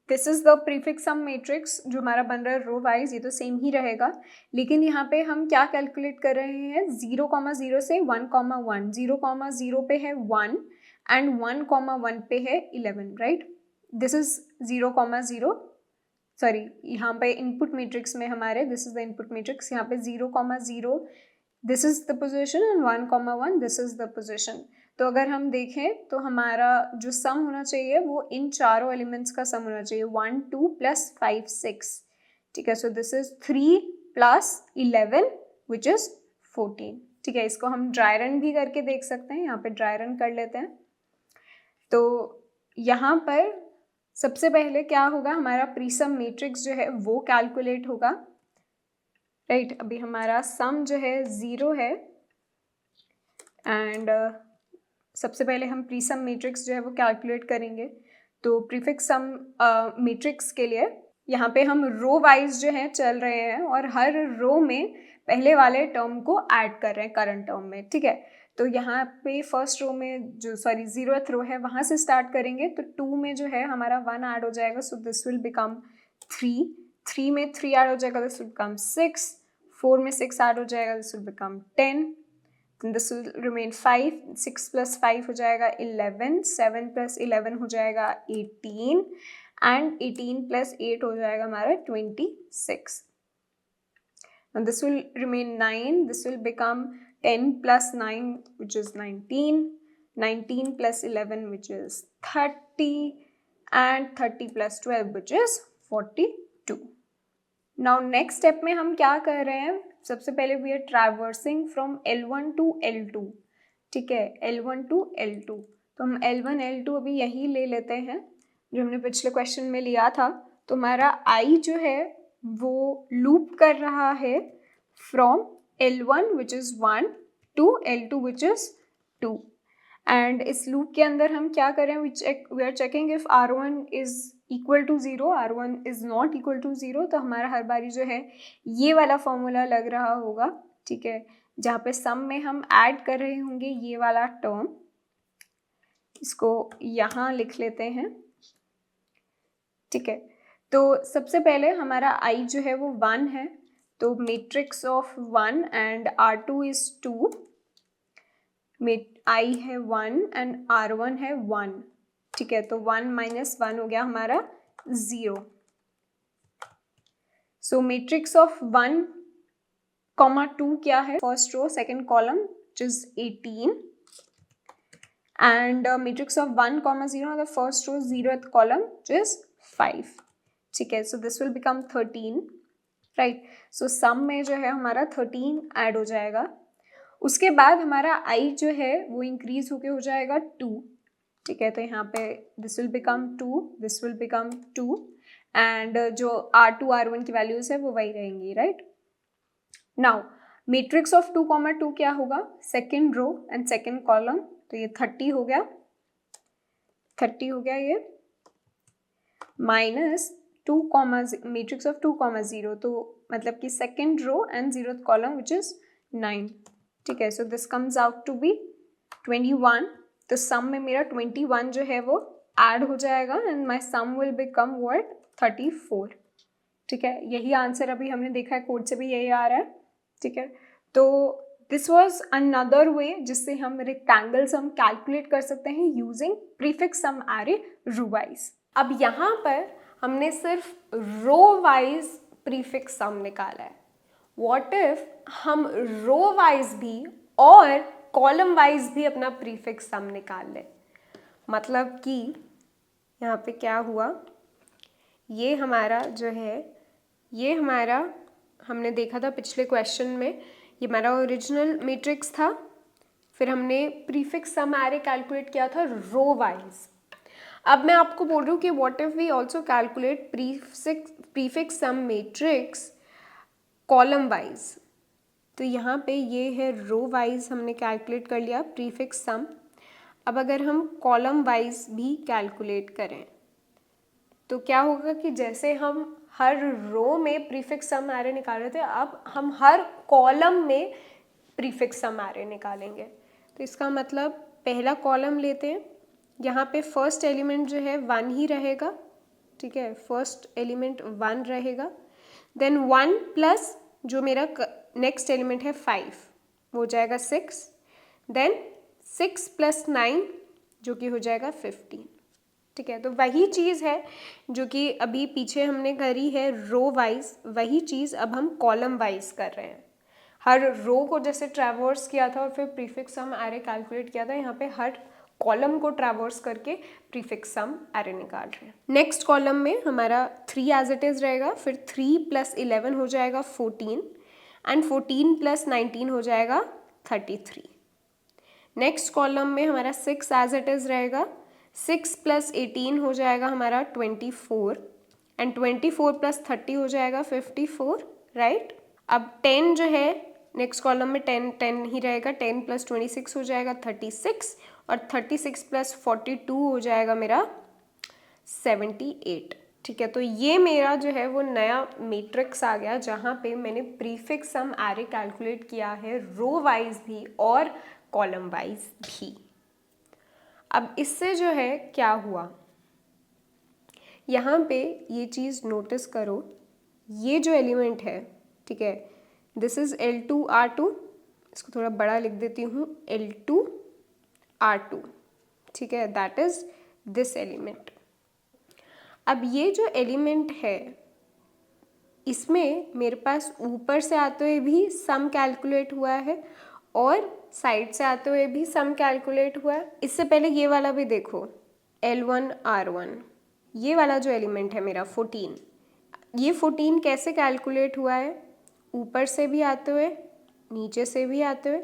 this is the prefix sum matrix जो हमारा बन रहा है रो वाइज, ये तो सेम ही रहेगा, लेकिन यहाँ पे हम क्या कैलकुलेट कर रहे हैं 0,0 से 1,1। 0,0 पे है 1 एंड 1,1 पे है 11, राइट। दिस इज 0,0, सॉरी यहाँ पे इनपुट मैट्रिक्स में हमारे this is the input matrix, यहाँ पे 0,0 this is the position and 1,1 this is the position. तो अगर हम देखें तो हमारा जो सम होना चाहिए वो इन चारों एलिमेंट्स का सम होना चाहिए, 1 2 + 5 6, ठीक है। So this is 3 + 11 which is 14, ठीक है। इसको हम ड्राई रन भी करके देख सकते हैं, यहाँ पे ड्राई रन कर लेते हैं। तो यहाँ पर सबसे पहले क्या होगा, हमारा प्रीसम मैट्रिक्स जो है वो कैलकुलेट होगा, राइट। अभी हमारा सम जो है 0 है एंड सबसे पहले हम प्रीसम मैट्रिक्स जो है वो कैलकुलेट करेंगे। तो प्रीफिक्स सम मैट्रिक्स के लिए यहाँ पे हम रो वाइज जो है चल रहे हैं और हर रो में पहले वाले टर्म को ऐड कर रहे हैं करंट टर्म में, ठीक है। तो यहाँ पे फर्स्ट रो में जो 0th रो है वहाँ से स्टार्ट करेंगे, तो 2 में जो है हमारा 1 ऐड हो जाएगा, सो दिस विल बिकम 3, 3 में 3 ऐड हो जाएगा, दिस विल बिकम 6, 4 में 6 ऐड हो जाएगा, this will become 10, this will remain 5, 6 + 5 हो जाएगा 11, 7 + 11 हो जाएगा 18 एंड 18 + 8 हो जाएगा हमारा 26। And this will remain 9, this will become 10 + 9 which is 19, 19 + 11 which is 30 and 30 + 12 which is 42. Now next step में हम क्या कर रहे हैं, सबसे पहले we are traversing from L1 to L2, ठीक है, L1 to L2। तो हम L1 L2 अभी यही ले लेते हैं जो हमने पिछले क्वेश्चन में लिया था। तो हमारा I जो है वो लूप कर रहा है from L1 which is 1 to L2 which is 2 and इस लूप के अंदर हम क्या करें, we are checking if R1 is equal to 0, R1 is not equal to 0, तो हमारा हर बारी जो है ये वाला फॉर्मूला लग रहा होगा, ठीक है, जहाँ पे सम में हम ऐड कर रहे होंगे ये वाला टर्म, इसको यहाँ लिख लेते हैं, ठीक है। तो सबसे पहले हमारा I जो है वो 1 है, तो matrix of 1 and R2 is 2, I है 1 एंड R1 है 1, ठीक है। तो 1 - 1 हो गया हमारा 0। सो मैट्रिक्स ऑफ 1, 2 क्या है, first row second column which is 18 and matrix of 1, 0 the first row 0th column which is 5, ठीक है। So this will become 13, right. So sum में जो है हमारा 13 ऐड हो जाएगा, उसके बाद हमारा I जो है वो इंक्रीज होके हो जाएगा 2, ठीक है। तो यहाँ पे this will become 2, this will become 2 and जो R2 R1 की वैल्यूज है वो वही रहेंगी, राइट। नाउ मैट्रिक्स ऑफ 2, 2 क्या होगा, second row and second column, तो ये 30 हो गया, 30 हो गया ये, माइनस 2, मैट्रिक्स ऑफ 2, 0, तो मतलब कि second row and 0th column which is 9, ठीक है। So this comes out to be 21, तो सम में मेरा 21 जो है वो ऐड हो जाएगा and my sum will become what 34। ठीक है, यही आंसर अभी हमने देखा है, कोड से भी यही आ रहा है। ठीक है, तो दिस वॉज अनदर वे जिससे हम रेक्टेंगल सम कैलकुलेट कर सकते हैं using prefix sum array row wise. अब यहाँ पर हमने सिर्फ रो वाइज प्रीफिक्स सम निकाला है। व्हाट इफ हम रो वाइज भी और कॉलम वाइज भी अपना प्रीफिक्स सम निकाल लें? मतलब कि यहाँ पे क्या हुआ, ये हमारा जो है, ये हमारा हमने देखा था पिछले क्वेश्चन में, ये हमारा ओरिजिनल मैट्रिक्स था। फिर हमने प्रीफिक्स सम एरे कैलकुलेट किया था रो वाइज। अब मैं आपको बोल रही हूँ कि what if we also calculate prefix sum matrix column wise. तो यहाँ पे ये है रो वाइज हमने कैलकुलेट कर लिया प्रीफिक्स सम। अब अगर हम कॉलम वाइज भी कैलकुलेट करें तो क्या होगा कि जैसे हम हर रो में प्रीफिक्स सम एरे निकाल रहे थे, अब हम हर कॉलम में प्रीफिक्स सम एरे निकालेंगे। तो इसका मतलब पहला कॉलम लेते हैं, यहाँ पे फर्स्ट एलिमेंट जो है 1 ही रहेगा। ठीक है, फर्स्ट एलिमेंट 1 रहेगा। देन 1 प्लस जो मेरा नेक्स्ट एलिमेंट है 5 वो हो जाएगा 6। देन 6 प्लस 9 जो कि हो जाएगा 15। ठीक है, तो वही चीज़ है जो कि अभी पीछे हमने करी है रो वाइज, वही चीज़ अब हम कॉलम वाइज कर रहे हैं। हर रो को जैसे ट्रैवर्स किया था और फिर प्रीफिक्स सम एरे कैलकुलेट किया था, यहाँ पे हर कॉलम को ट्रैवर्स करके प्रीफिक्स सम एरे निकाल रहे हैं। नेक्स्ट कॉलम में हमारा 3 एज इट इज़ रहेगा, फिर 3 प्लस 11 हो जाएगा 14 एंड 14 प्लस 19 हो जाएगा 33। नेक्स्ट कॉलम में हमारा 6 एज इट इज़ रहेगा, 6 प्लस 18 हो जाएगा हमारा 24 एंड 24 प्लस 30 हो जाएगा 54, राइट। अब 10 जो है नेक्स्ट कॉलम में 10 ही रहेगा, 10 प्लस 26 हो जाएगा 36 और 36 प्लस 42 हो जाएगा मेरा 78। ठीक है, तो ये मेरा जो है वो नया मैट्रिक्स आ गया जहाँ पे मैंने प्रीफिक्स सम एरे कैलकुलेट किया है रो वाइज भी और कॉलम वाइज भी। अब इससे जो है क्या हुआ, यहाँ पे ये चीज़ नोटिस करो, ये जो एलिमेंट है, ठीक है, दिस इज़ L2R2, इसको थोड़ा बड़ा लिख देती हूँ, L2R2, ठीक है, दैट इज़ दिस एलिमेंट। अब ये जो एलिमेंट है इसमें मेरे पास ऊपर से आते हुए भी सम कैलकुलेट हुआ है और साइड से आते हुए भी सम कैलकुलेट हुआ है। इससे पहले ये वाला भी देखो, L1R1, ये वाला जो एलिमेंट है मेरा 14, ये 14 कैसे कैलकुलेट हुआ है, ऊपर से भी आते हुए नीचे से भी आते हुए।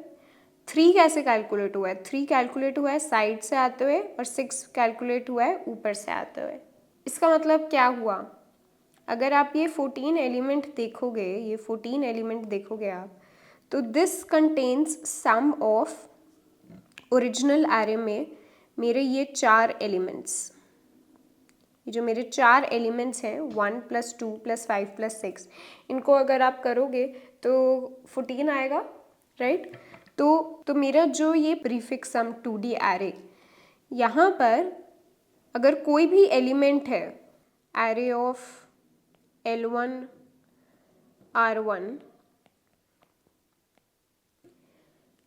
3 कैसे कैलकुलेट हुआ है, 3 कैलकुलेट हुआ है साइड से आते हुए और 6 कैलकुलेट हुआ है ऊपर से आते हुए। इसका मतलब क्या हुआ, अगर आप ये 14 एलिमेंट देखोगे, ये 14 एलिमेंट देखोगे आप, तो this contains sum of original array में मेरे ये 4 एलिमेंट्स, ये जो मेरे 4 एलिमेंट्स हैं 1 प्लस 2 प्लस 5 प्लस 6, इनको अगर आप करोगे तो 14 आएगा, राइट। तो मेरा जो ये प्रीफिक्स सम 2D एरे, यहाँ पर अगर कोई भी एलिमेंट है array of L1R1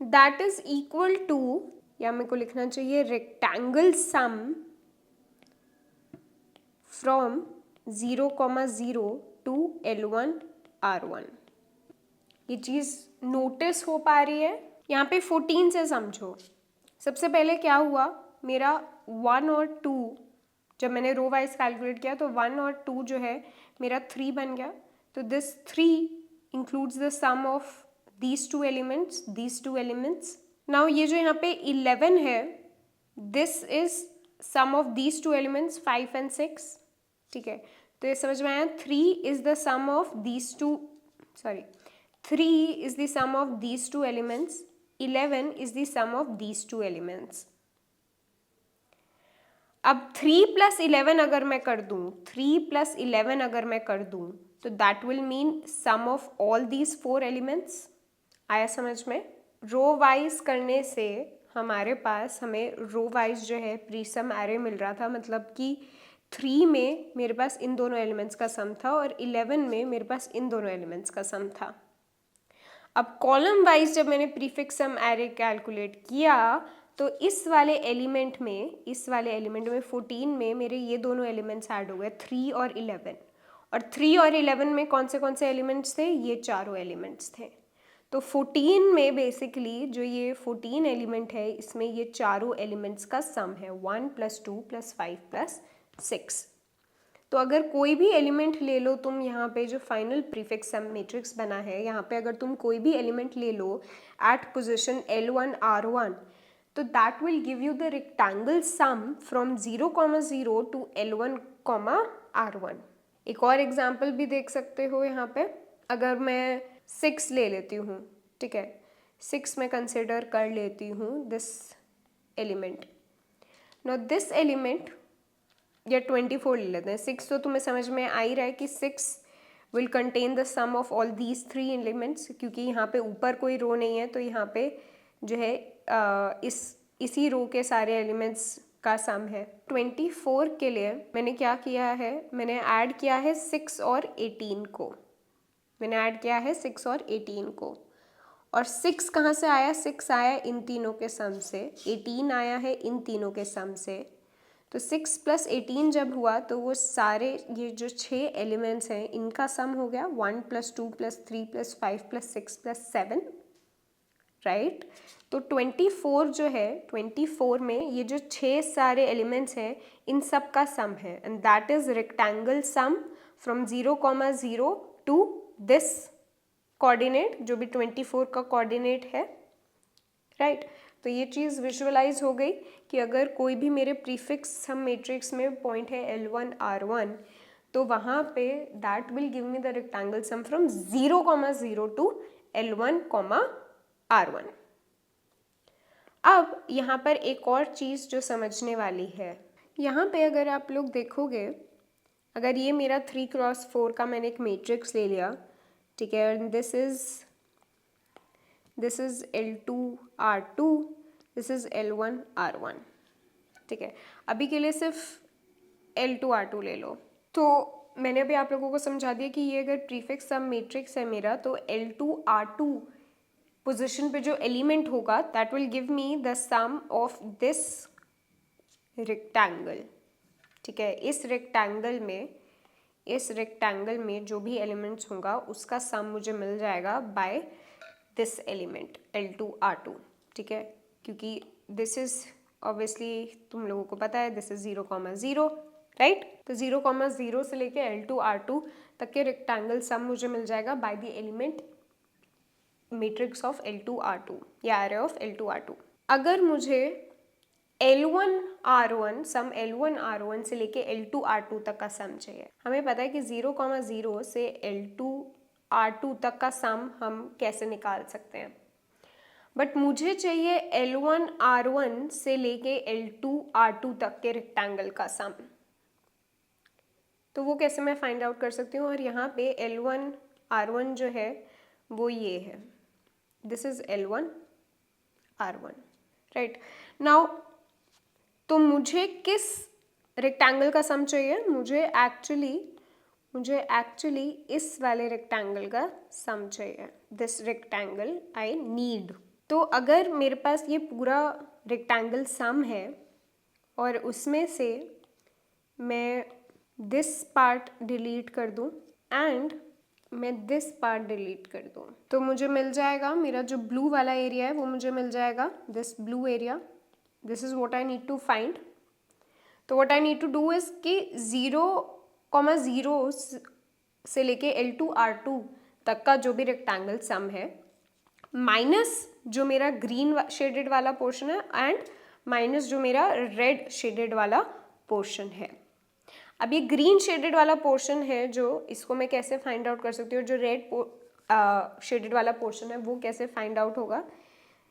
that is equal to, या मेरे को लिखना चाहिए rectangle sum from 0,0 to L1R1। ये चीज़ नोटिस हो पा रही है? यहाँ पे 14 से समझो। सबसे पहले क्या हुआ, मेरा 1 और 2 जब मैंने रो वाइज कैलकुलेट किया तो 1 और 2 जो है मेरा 3 बन गया। तो this 3 includes the sum of these two elements। Now ये जो यहाँ पे 11 है, this is sum of these two elements 5 and 6। ठीक है, तो ये समझ में आया, 3 is the sum of these two, sorry 3 is the sum of these two elements, 11 is the sum of these two elements। अब 3 प्लस 11 अगर मैं कर दूँ, 3 प्लस 11 अगर मैं कर दूँ तो that will mean sum of all these 4 elements. आया समझ में? रो वाइज करने से हमारे पास हमें रो वाइज जो है प्रीसम एरे मिल रहा था, मतलब कि 3 में मेरे पास इन दोनों एलिमेंट्स का सम था और 11 में मेरे पास इन दोनों एलिमेंट्स का सम था। अब कॉलम वाइज जब मैंने प्रीफिक्स सम एरे कैलकुलेट किया तो इस वाले एलिमेंट में 14 में मेरे ये दोनों एलिमेंट्स ऐड हो गए, 3 और 11। और 3 और 11 में कौन से एलिमेंट्स थे? ये चारों एलिमेंट्स थे। तो 14 में बेसिकली जो ये 14 एलिमेंट है इसमें ये चारों एलिमेंट्स का सम है, 1 + 2 + 5 + 6। तो अगर कोई भी एलिमेंट ले लो तुम, यहाँ पे जो फाइनल प्रीफिक्स सम मैट्रिक्स बना है, यहाँ पे अगर तुम कोई भी एलिमेंट ले लो एट पोजीशन L1 R1, तो that will give you the rectangle sum from 0,0 to L1, R1। एक और एग्जाम्पल भी देख सकते हो यहाँ पे, अगर मैं 6 ले लेती हूँ, ठीक है, 6 में कंसिडर कर लेती हूँ this element. Now this element, या 24 ले लेते हैं, 6 तो तुम्हें समझ में आ ही रहा है कि 6 will contain the sum of all these 3 elements, क्योंकि यहाँ पे ऊपर कोई रो नहीं है तो यहाँ पे जो है इसी रो के सारे एलिमेंट्स का सम है। 24 के लिए मैंने क्या किया है, मैंने ऐड किया है 6 और 18 को, मैंने ऐड किया है 6 और 18 को। और 6 कहाँ से आया? 6 आया इन तीनों के सम से, 18 आया है इन तीनों के सम से। तो 6 + 18 जब हुआ तो वो सारे ये जो 6 एलिमेंट्स हैं इनका सम हो गया 1 + 2 + 3 + 5 + 6 + 7, राइट। तो 24 जो है, 24 में ये जो 6 सारे एलिमेंट्स हैं इन सब का सम है, and that is rectangle sum from 0,0 to this coordinate जो भी 24 का कोऑर्डिनेट है, राइट। तो ये चीज़ विजुअलाइज हो गई कि अगर कोई भी मेरे प्रीफिक्स सम मैट्रिक्स में पॉइंट है L1 R1, तो वहाँ पे that will give me the rectangle sum from 0,0 to L1, R1। अब यहाँ पर एक और चीज़ जो समझने वाली है, यहाँ पे अगर आप लोग देखोगे, अगर ये मेरा 3x4 का मैंने एक मैट्रिक्स ले लिया, ठीक है, and this is L2 R2, this is L1 R1, ठीक है। अभी के लिए सिर्फ L2 R2 ले लो। तो मैंने अभी आप लोगों को समझा दिया कि ये अगर प्रीफिक्स सम मैट्रिक्स है मेरा, तो L2 R2 पोजीशन पे जो एलिमेंट होगा that will give me the sum of this rectangle, ठीक है। इस रेक्टेंगल में जो भी एलिमेंट्स होगा उसका सम मुझे मिल जाएगा by this element L2 R2, ठीक है, क्योंकि दिस इज ऑब्वियसली तुम लोगों को पता है दिस इज 0,0, राइट। तो 0,0 से लेके L2 R2 तक के रेक्टेंगल सम मुझे मिल जाएगा by the element matrix of L2 R2 या एरे ऑफ L2 R2। अगर मुझे L1 R1 सम L1 R1 से लेके L2 R2 तक का सम चाहिए, हमें पता है कि 0,0 से L2 R2 तक का सम हम कैसे निकाल सकते हैं, बट मुझे चाहिए L1 R1 से लेके L2 R2 तक के रेक्टेंगल का सम। तो वो कैसे मैं फाइंड आउट कर सकती हूँ? और यहाँ पे L1 R1 जो है वो ये है, this is L1 R1, right. Now तो मुझे किस रेक्टेंगल का सम चाहिए? मुझे एक्चुअली इस वाले रेक्टेंगल का सम चाहिए, दिस रेक्टेंगल आई नीड। तो अगर मेरे पास ये पूरा रेक्टेंगल सम है और उसमें से मैं दिस पार्ट डिलीट कर दूं एंड मैं दिस पार्ट डिलीट कर दूं, तो मुझे मिल जाएगा मेरा जो ब्लू वाला एरिया है वो मुझे मिल जाएगा, this blue area. This is what I need to find. तो what I need to do is कि 0,0 से लेके L2 R2 तक का जो भी रेक्टेंगल सम है माइनस जो मेरा ग्रीन शेडेड वाला पोर्शन है एंड माइनस जो मेरा रेड शेडेड वाला पोर्शन है। अब ये ग्रीन शेडेड वाला पोर्शन है जो, इसको मैं कैसे फाइंड आउट कर सकती हूँ? जो रेड शेडेड वाला पोर्शन है वो कैसे फाइंड आउट होगा,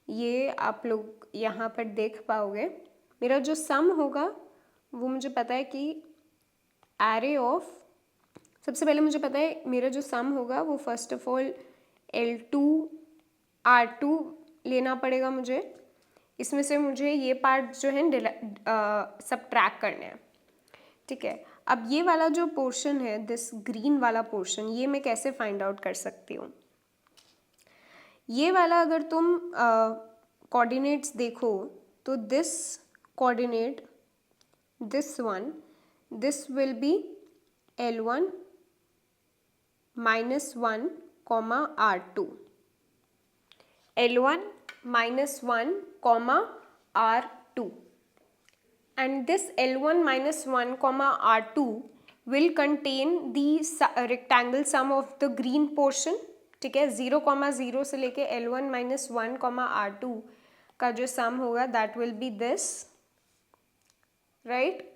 ये आप लोग यहाँ पर देख पाओगे। मेरा जो सम होगा वो मुझे पता है कि एरे ऑफ, सबसे पहले मुझे पता है मेरा जो सम होगा वो first of all L2 R2 लेना पड़ेगा मुझे, इसमें से मुझे ये पार्ट जो है सबट्रैक्ट करना है, ठीक है। अब ये वाला जो पोर्शन है, दिस ग्रीन वाला पोर्शन, ये मैं कैसे फाइंड आउट कर सकती हूँ? ये वाला अगर तुम कोऑर्डिनेट्स देखो तो this coordinate, this one, this will B L1 -1, R2, L1 -1, R2, and this L1 -1, R2 will contain the rectangle sum of the green portion, ठीक है। 0, से लेके L1 -1, R2 का जो सम होगा that will be this, right.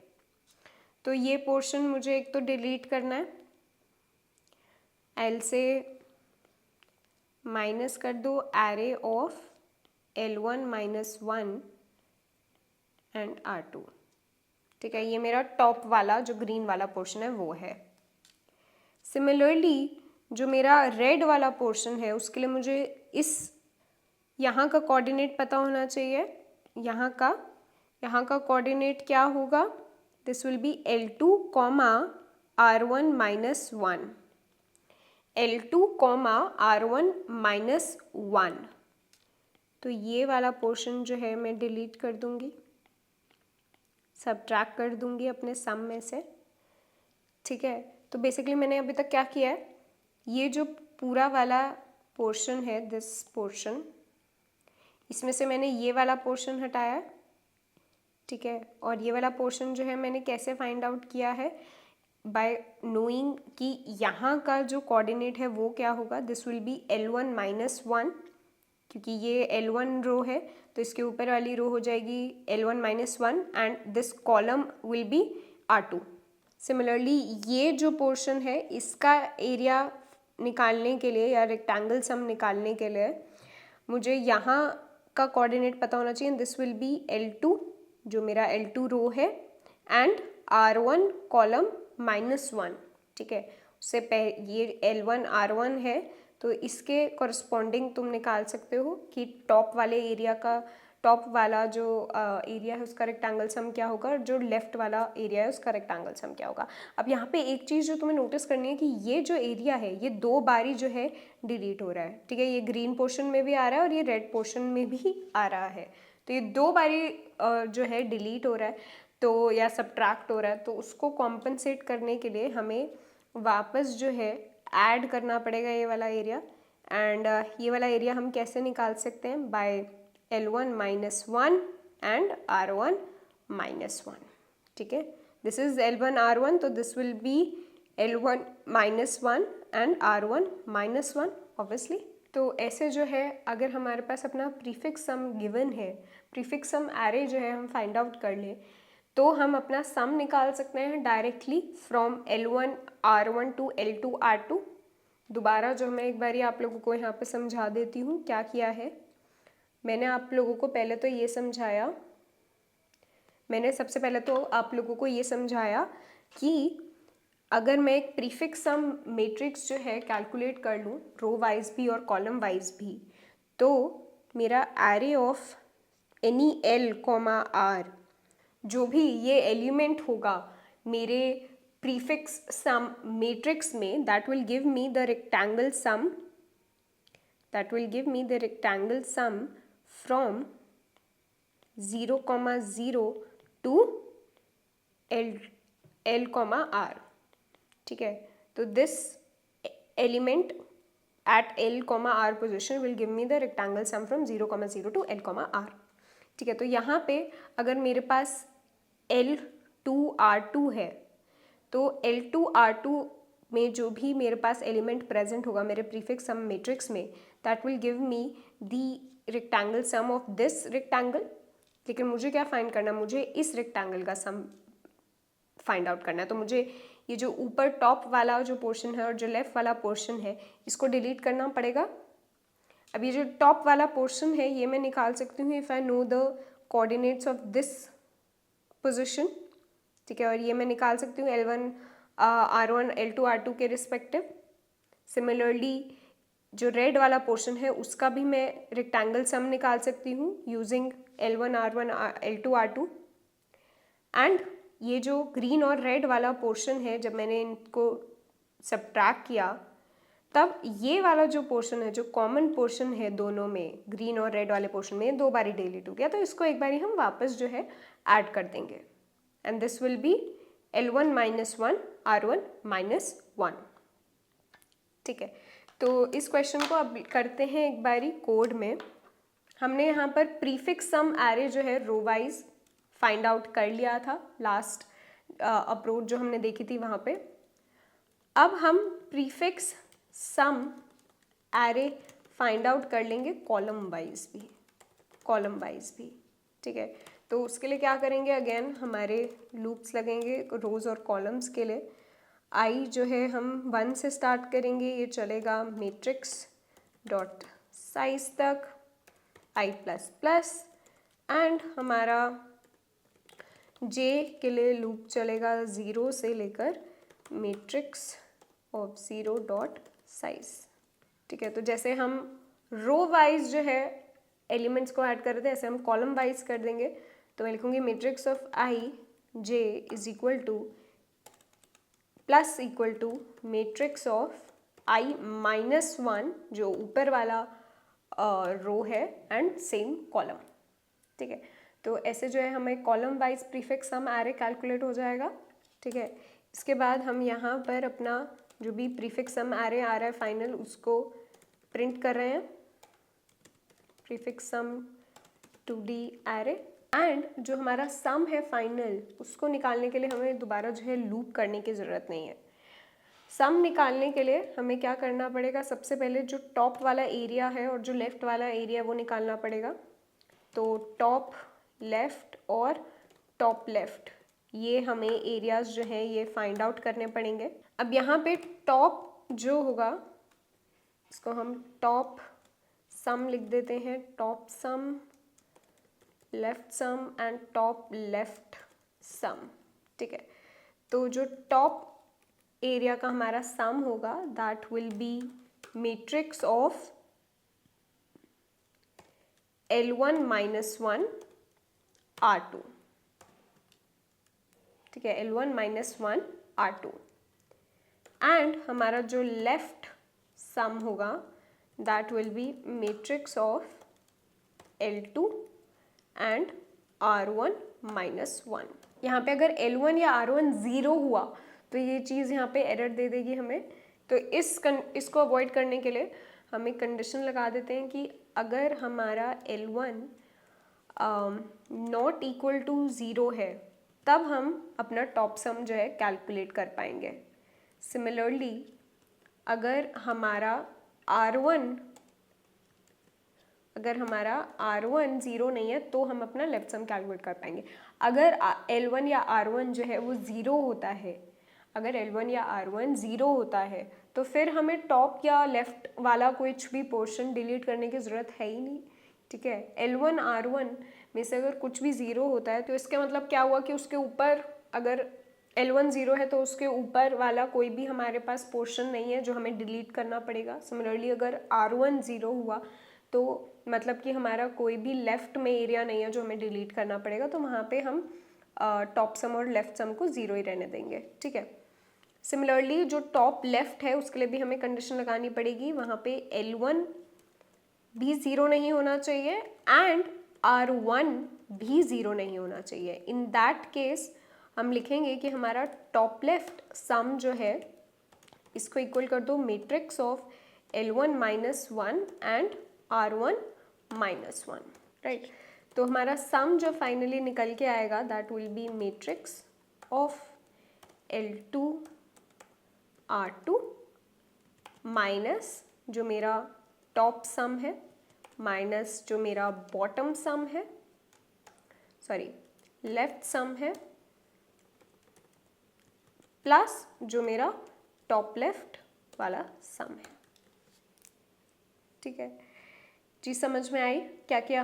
तो ये portion मुझे एक तो डिलीट करना है, L से माइनस कर दो array of L1 -1 and R2, ठीक है। ये मेरा टॉप वाला जो ग्रीन वाला पोर्शन है वो है। सिमिलरली जो मेरा रेड वाला पोर्शन है उसके लिए मुझे इस यहाँ का कोऑर्डिनेट पता होना चाहिए। यहाँ का कोऑर्डिनेट क्या होगा? This will B L2, R1 -1, L2, R1 -1। तो ये वाला पोर्शन जो है मैं डिलीट कर दूंगी, सबट्रैक्ट कर दूंगी अपने सम में से, ठीक है। तो बेसिकली मैंने अभी तक क्या किया है, ये जो पूरा वाला पोर्शन है, दिस पोर्शन, इसमें से मैंने ये वाला पोर्शन हटाया, ठीक है। और ये वाला पोर्शन जो है मैंने कैसे फाइंड आउट किया है? बाय नोइंग कि यहाँ का जो कोऑर्डिनेट है वो क्या होगा। दिस विल बी L1 -1, क्योंकि ये L1 रो है तो इसके ऊपर वाली रो हो जाएगी L1 -1 and this column will be R2। Similarly ये जो पोर्शन है इसका एरिया निकालने के लिए या रेक्टेंगल सम निकालने के लिए मुझे यहाँ का कोऑर्डिनेट पता होना चाहिए। दिस विल बी L2, जो मेरा L2 रो है, एंड R1 कॉलम -1, ठीक है। उससे ये L1 R1 है तो इसके कॉरस्पॉन्डिंग तुम निकाल सकते हो कि टॉप वाले एरिया का, टॉप वाला जो एरिया है उसका रेक्टेंगल सम क्या होगा और जो लेफ्ट वाला एरिया है उसका रेक्टेंगल सम क्या होगा। अब यहाँ पे एक चीज़ जो तुम्हें नोटिस करनी है कि ये जो एरिया है ये 2 बारी जो है डिलीट हो रहा है, ठीक है। ये ग्रीन पोर्शन में भी आ रहा है और ये रेड पोर्शन में भी आ रहा है, तो ये 2 बारी जो है डिलीट हो रहा है तो या सबट्रैक्ट हो रहा है। तो उसको कॉम्पनसेट करने के लिए हमें वापस जो है ऐड करना पड़ेगा ये वाला एरिया, एंड ये वाला एरिया हम कैसे निकाल सकते हैं? बाय L1 -1 एंड R1 -1, ठीक है। दिस इज L1 R1, तो this will B L1 -1 and R1 -1 obviously. तो ऐसे जो है अगर हमारे पास अपना प्रीफिक्स सम गिवन है, प्रीफिक्स सम एरे जो है हम फाइंड आउट कर लें तो हम अपना सम निकाल सकते हैं directly from L1 R1 to L2 R2। दोबारा जो मैं एक बारी आप लोगों को यहाँ पे समझा देती हूँ क्या किया है। मैंने आप लोगों को पहले तो ये समझाया, मैंने सबसे पहले तो आप लोगों को ये समझाया कि अगर मैं एक प्रीफिक्स सम मैट्रिक्स जो है कैलकुलेट कर लूँ रो वाइज भी और कॉलम वाइज भी, तो मेरा array of any L, R, जो भी ये एलिमेंट होगा मेरे प्रीफिक्स सम मैट्रिक्स में, that will give me the rectangle sum, that will give me the rectangle sum from 0, 0 to L, R, ठीक है। तो this element at L, R position will give me the rectangle sum from 0, 0 to L, R, ठीक है। तो यहाँ पे अगर मेरे पास L2 R2 है तो L2 R2 में जो भी मेरे पास एलिमेंट प्रेजेंट होगा मेरे प्रीफिक्स सम मैट्रिक्स में, that will give me the rectangle sum of this rectangle. लेकिन मुझे क्या फाइंड करना है? मुझे इस रेक्टेंगल का सम फाइंड आउट करना है। तो मुझे ये जो ऊपर टॉप वाला जो पोर्शन है और जो लेफ्ट वाला पोर्शन है इसको डिलीट करना पड़ेगा। अब ये जो टॉप वाला पोर्शन है ये मैं निकाल सकती हूँ if I know the coordinates of this position, ठीक है। और ये मैं निकाल सकती हूँ L1 R1 L2 R2 के रिस्पेक्टिव। सिमिलरली जो रेड वाला पोर्शन है उसका भी मैं रेक्टेंगल सम निकाल सकती हूँ using L1 R1 L2 R2 and ये जो ग्रीन और रेड वाला पोर्शन है, जब मैंने इनको सब्ट्रैक्ट किया तब ये वाला जो पोर्शन है, जो कॉमन पोर्शन है दोनों में, ग्रीन और रेड वाले पोर्शन में, दो बारी डिलीट हो गया, तो इसको एक बारी हम वापस जो है ऐड कर देंगे and this will B L1 - 1 R1 - 1। ठीक है, तो इस क्वेश्चन को अब करते हैं एक बारी कोड में। हमने यहाँ पर प्रीफिक्स सम एरे जो है रो वाइज फाइंड आउट कर लिया था लास्ट अप्रोच जो हमने देखी थी वहाँ पे। अब हम prefix sum array find out कर लेंगे कॉलम वाइज भी। ठीक है, तो उसके लिए क्या करेंगे, अगेन हमारे लूप्स लगेंगे रोज और कॉलम्स के लिए। आई जो है हम 1 से स्टार्ट करेंगे, ये चलेगा मैट्रिक्स डॉट साइज तक i++ एंड हमारा j के लिए लूप चलेगा 0 से लेकर मैट्रिक्स ऑफ 0 डॉट साइज। ठीक है, तो जैसे हम रो वाइज जो है एलिमेंट्स को ऐड कर रहे थे, ऐसे हम कॉलम वाइज कर देंगे। तो मैं लिखूंगी matrix of i j is equal to plus equal to matrix of i-1 जो ऊपर वाला रो है एंड सेम कॉलम। ठीक है, तो ऐसे जो है हमें column wise prefix sum array calculate हो जाएगा। ठीक है, इसके बाद हम यहाँ पर अपना जो भी प्रीफिक्स सम एरे आ रहा है फाइनल, उसको प्रिंट कर रहे हैं, prefix some 2D array. And जो हमारा सम है फाइनल, उसको निकालने के लिए हमें दोबारा जो है लूप करने की ज़रूरत नहीं है। सम निकालने के लिए हमें क्या करना पड़ेगा, सबसे पहले जो टॉप वाला एरिया है और जो लेफ़्ट वाला एरिया है वो निकालना पड़ेगा। तो टॉप लेफ़्ट और टॉप लेफ़्ट, ये हमें एरियाज जो हैं ये फाइंड आउट करने पड़ेंगे। अब यहाँ पे टॉप जो होगा इसको हम टॉप सम लिख देते हैं, top sum, left sum and top left sum. ठीक है, तो जो टॉप एरिया का हमारा सम होगा that will be matrix of L1 - 1 R2। ठीक है, L1 - 1 R2 एंड हमारा जो लेफ्ट सम होगा that will be matrix of L2 and R1 - 1। यहाँ पे अगर L1 या R1 0 हुआ तो ये चीज़ यहाँ पे एरर दे देगी हमें। तो इसको अवॉइड करने के लिए हम एक कंडीशन लगा देते हैं कि अगर हमारा L1 नॉट इक्वल टू 0 है तब हम अपना टॉप सम जो है कैलकुलेट कर पाएंगे। सिमिलरली अगर हमारा R1 0 नहीं है तो हम अपना लेफ्ट सम कैलकुलेट कर पाएंगे। अगर L1 या R1 जो है वो 0 होता है, अगर L1 या R1 0 होता है तो फिर हमें टॉप या लेफ्ट वाला कुछ भी पोर्शन डिलीट करने की ज़रूरत है ही नहीं। ठीक है, L1 R1 में से अगर कुछ भी 0 होता है तो इसका मतलब क्या हुआ कि उसके ऊपर, अगर L1 0 है तो उसके ऊपर वाला कोई भी हमारे पास पोर्शन नहीं है जो हमें डिलीट करना पड़ेगा। सिमिलरली अगर R1 0 हुआ तो मतलब कि हमारा कोई भी लेफ़्ट में एरिया नहीं है जो हमें डिलीट करना पड़ेगा, तो वहाँ पे हम टॉप सम और लेफ़्ट सम को 0 ही रहने देंगे। ठीक है, सिमिलरली जो टॉप लेफ़्ट है उसके लिए भी हमें कंडीशन लगानी पड़ेगी, वहाँ पे L1 भी 0 नहीं होना चाहिए एंड R1 भी 0 नहीं होना चाहिए। इन दैट केस हम लिखेंगे कि हमारा टॉप लेफ्ट सम जो है इसको इक्वल कर दो matrix of L1 - 1 and R1 - 1। Right, तो हमारा सम जो फाइनली निकल के आएगा that will be matrix of L2 R2 minus जो मेरा टॉप सम है माइनस जो मेरा बॉटम सम है, सॉरी लेफ्ट सम है, प्लस जो मेरा टॉप लेफ्ट वाला सम है। ठीक है जी, समझ में आई क्या किया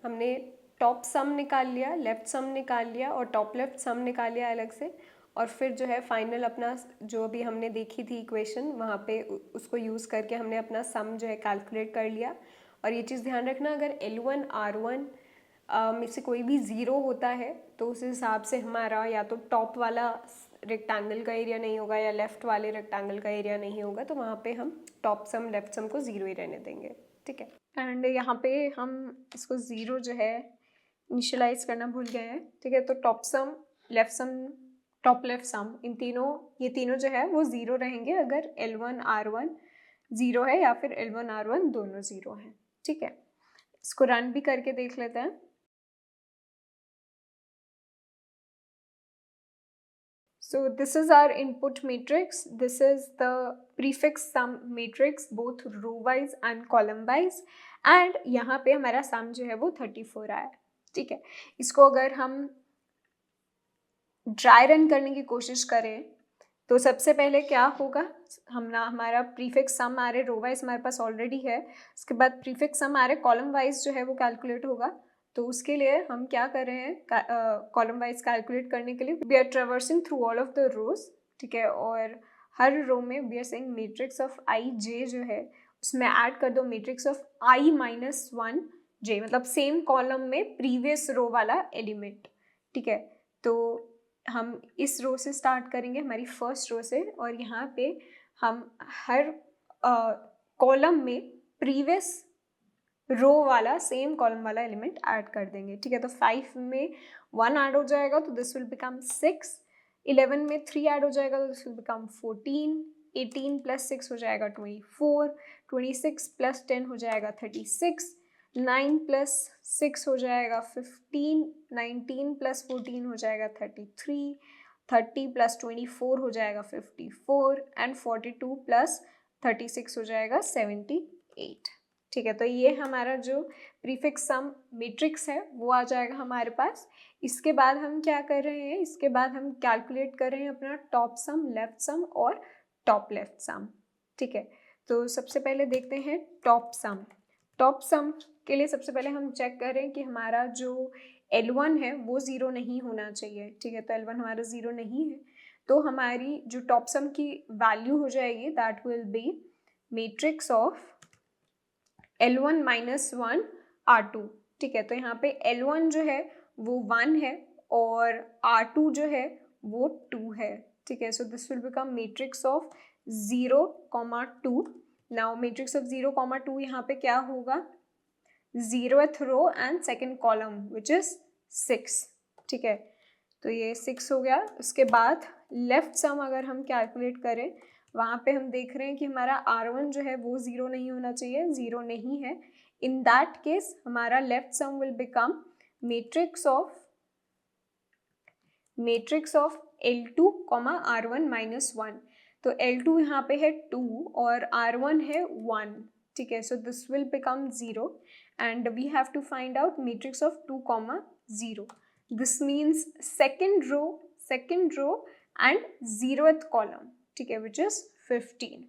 हमने टॉप सम निकाल लिया, लेफ्ट सम निकाल लिया और टॉप लेफ्ट सम निकाल लिया अलग से, और फिर जो है फाइनल अपना जो भी हमने देखी थी इक्वेशन वहाँ पे उसको यूज़ करके हमने अपना सम जो है कैलकुलेट कर लिया। और ये चीज़ ध्यान रखना, अगर L1 R1 में से कोई भी ज़ीरो होता है तो उस हिसाब से हमारा या तो टॉप वाला रेक्टेंगल का एरिया नहीं होगा या लेफ़्ट वाले रेक्टेंगल का एरिया नहीं होगा, तो वहाँ पे हम टॉप सम लेफ्ट सम को ज़ीरो ही रहने देंगे, ठीक है। एंड यहाँ पे हम इसको ज़ीरो जो है इनिशियलाइज करना भूल गए हैं, ठीक है। तो top sum, left sum, top left sum, ये तीनों जो है वो ज़ीरो रहेंगे अगर L1 R1 ज़ीरो है या फिर L1 R1 दोनों ज़ीरो हैं, ठीक है। इसको रन भी करके देख लेते हैं। So this is our input matrix. This is the prefix sum matrix both row wise and column wise. And यहाँ पे हमारा sum जो है वो 34 आया, ठीक है। इसको अगर हम ड्राई रन करने की कोशिश करें तो सबसे पहले क्या होगा, हमारा प्रीफिक्स सम आ रहे रो वाइज हमारे पास ऑलरेडी है, उसके बाद प्रीफिक्स सम आ रहे कॉलम वाइज जो है वो कैलकुलेट होगा। तो उसके लिए हम क्या कर रहे हैं, कॉलम वाइज कैलकुलेट करने के लिए we are traversing through all of the rows, ठीक है। और हर रो में we are saying matrix of I J जो है उसमें ऐड कर दो मैट्रिक्स ऑफ आई -1 जे, मतलब सेम कॉलम में प्रीवियस रो वाला एलिमेंट, ठीक है। तो हम इस रो से स्टार्ट करेंगे, हमारी फर्स्ट रो से, और यहाँ पे हम हर कॉलम में प्रीवियस रो वाला सेम कॉलम वाला एलिमेंट ऐड कर देंगे, ठीक है। तो 5 में 1 ऐड हो जाएगा तो दिस विल बिकम 6, 11 में 3 ऐड हो जाएगा तो दिस विल बिकम 14, 18 + 6 हो जाएगा 24, 26 + 10 हो जाएगा 36, 9 + 6 हो जाएगा 15, 19 + 14 हो जाएगा 33, 30 + 24 हो जाएगा 54 एंड 42 + 36 हो जाएगा 78, ठीक है। तो ये हमारा जो प्रीफिक्स सम मैट्रिक्स है वो आ जाएगा हमारे पास। इसके बाद हम क्या कर रहे हैं, इसके बाद हम कैलकुलेट कर रहे हैं अपना टॉप सम, लेफ्ट सम और टॉप लेफ्ट सम, ठीक है। तो सबसे पहले देखते हैं टॉप सम। टॉप सम के लिए सबसे पहले हम चेक करें कि हमारा जो L1 है वो ज़ीरो नहीं होना चाहिए, ठीक है। तो L1 हमारा ज़ीरो नहीं है, तो हमारी जो टॉप सम की वैल्यू हो जाएगी that will be matrix of L1 -1 R2, ठीक है। तो यहाँ पे L1 जो है वो 1 है और R2 जो है वो 2 है, ठीक है। So this will become matrix of 0, 2। Now matrix of 0, 2 यहाँ पे क्या होगा, 0th row and second column which is 6, ठीक है। तो ये 6 हो गया। उसके बाद लेफ्ट सम अगर हम कैलकुलेट करें, वहाँ पे हम देख रहे हैं कि हमारा R1 जो है वो 0 नहीं होना चाहिए, 0 नहीं है। इन दैट केस हमारा left sum will become matrix of L2, R1 -1। तो L2 यहाँ पे है 2 और R1 है 1, ठीक है। So this will become 0 and we have to find out matrix of 2, 0। This means second row and 0th column, ठीक है, which is 15।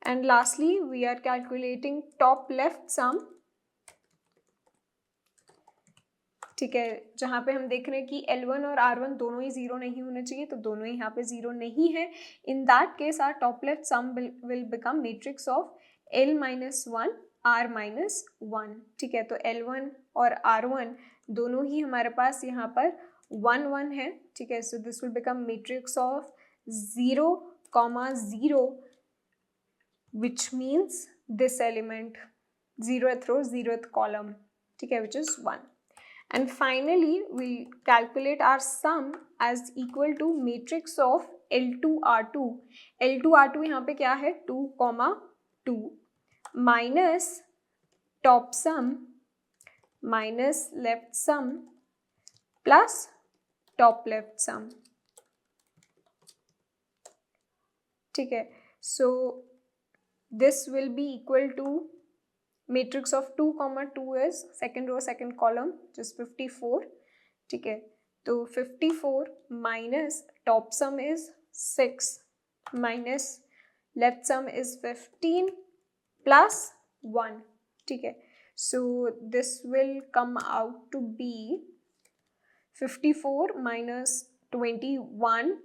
And lastly we are calculating top left sum, ठीक है, जहाँ पे हम देख रहे हैं कि L1 और R1 दोनों ही 0 नहीं होने चाहिए, तो दोनों ही यहाँ पे 0 नहीं है। In that case our top left sum will become matrix of L -1 R -1, ठीक है। तो L1 और R1 दोनों ही हमारे पास यहाँ पर 1, 1 है, ठीक है। So this will become matrix of 0, 0 which means this element 0th row 0th column, ठीक है, which is 1। And finally we calculate our sum as equal to matrix of L2 R2। L2 R2 यहाँ पे क्या है 2, 2 minus top sum minus left sum plus top left sum, ठीक है। So this will be equal to matrix of 2, 2 is second row second column just 54, ठीक है। तो 54 minus top sum is 6 minus left sum is 15 plus 1, ठीक है। So this will come out to be 54 minus 21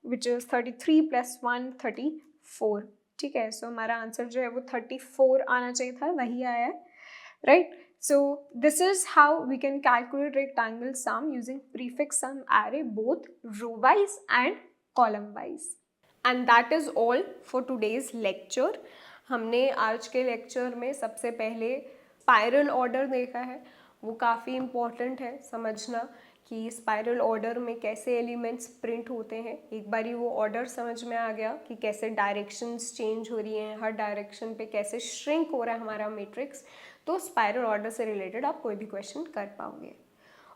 which is 33 plus 1 34, ठीक है। सो हमारा answer जो है वो 34 आना चाहिए था, वही आया है, right. So this is how we can calculate rectangle sum using prefix sum array both row wise and column wise. And that is all for today's lecture. हमने आज के लेक्चर में सबसे पहले स्पाइरल ऑर्डर देखा है, वो काफ़ी इम्पॉर्टेंट है समझना कि स्पाइरल ऑर्डर में कैसे एलिमेंट्स प्रिंट होते हैं. एक बारी वो ऑर्डर समझ में आ गया कि कैसे डायरेक्शंस चेंज हो रही हैं, हर डायरेक्शन पे कैसे श्रिंक हो रहा है हमारा मैट्रिक्स, तो स्पाइरल ऑर्डर से रिलेटेड आप कोई भी क्वेश्चन कर पाओगे.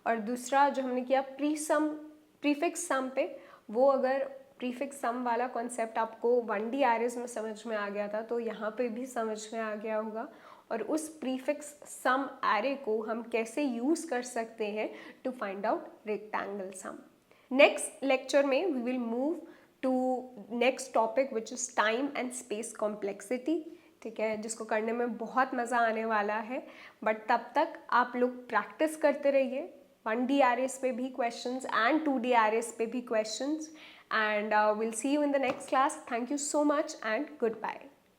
और दूसरा जो हमने किया प्रीफिक्स सम पे, वो अगर प्रीफिक्स सम वाला कॉन्सेप्ट आपको 1D एरेज में समझ में आ गया था तो यहाँ पे भी समझ में आ गया होगा. और उस प्रीफिक्स सम एरे को हम कैसे यूज़ कर सकते हैं to find out rectangle sum. Next lecture में we will move to next topic which is time and space complexity. ठीक है, जिसको करने में बहुत मज़ा आने वाला है. बट तब तक आप लोग प्रैक्टिस करते रहिए 1D एरेज पे भी क्वेश्चंस एंड 2D एरेज पे भी questions. And we'll see you in the next class. Thank you so much and goodbye.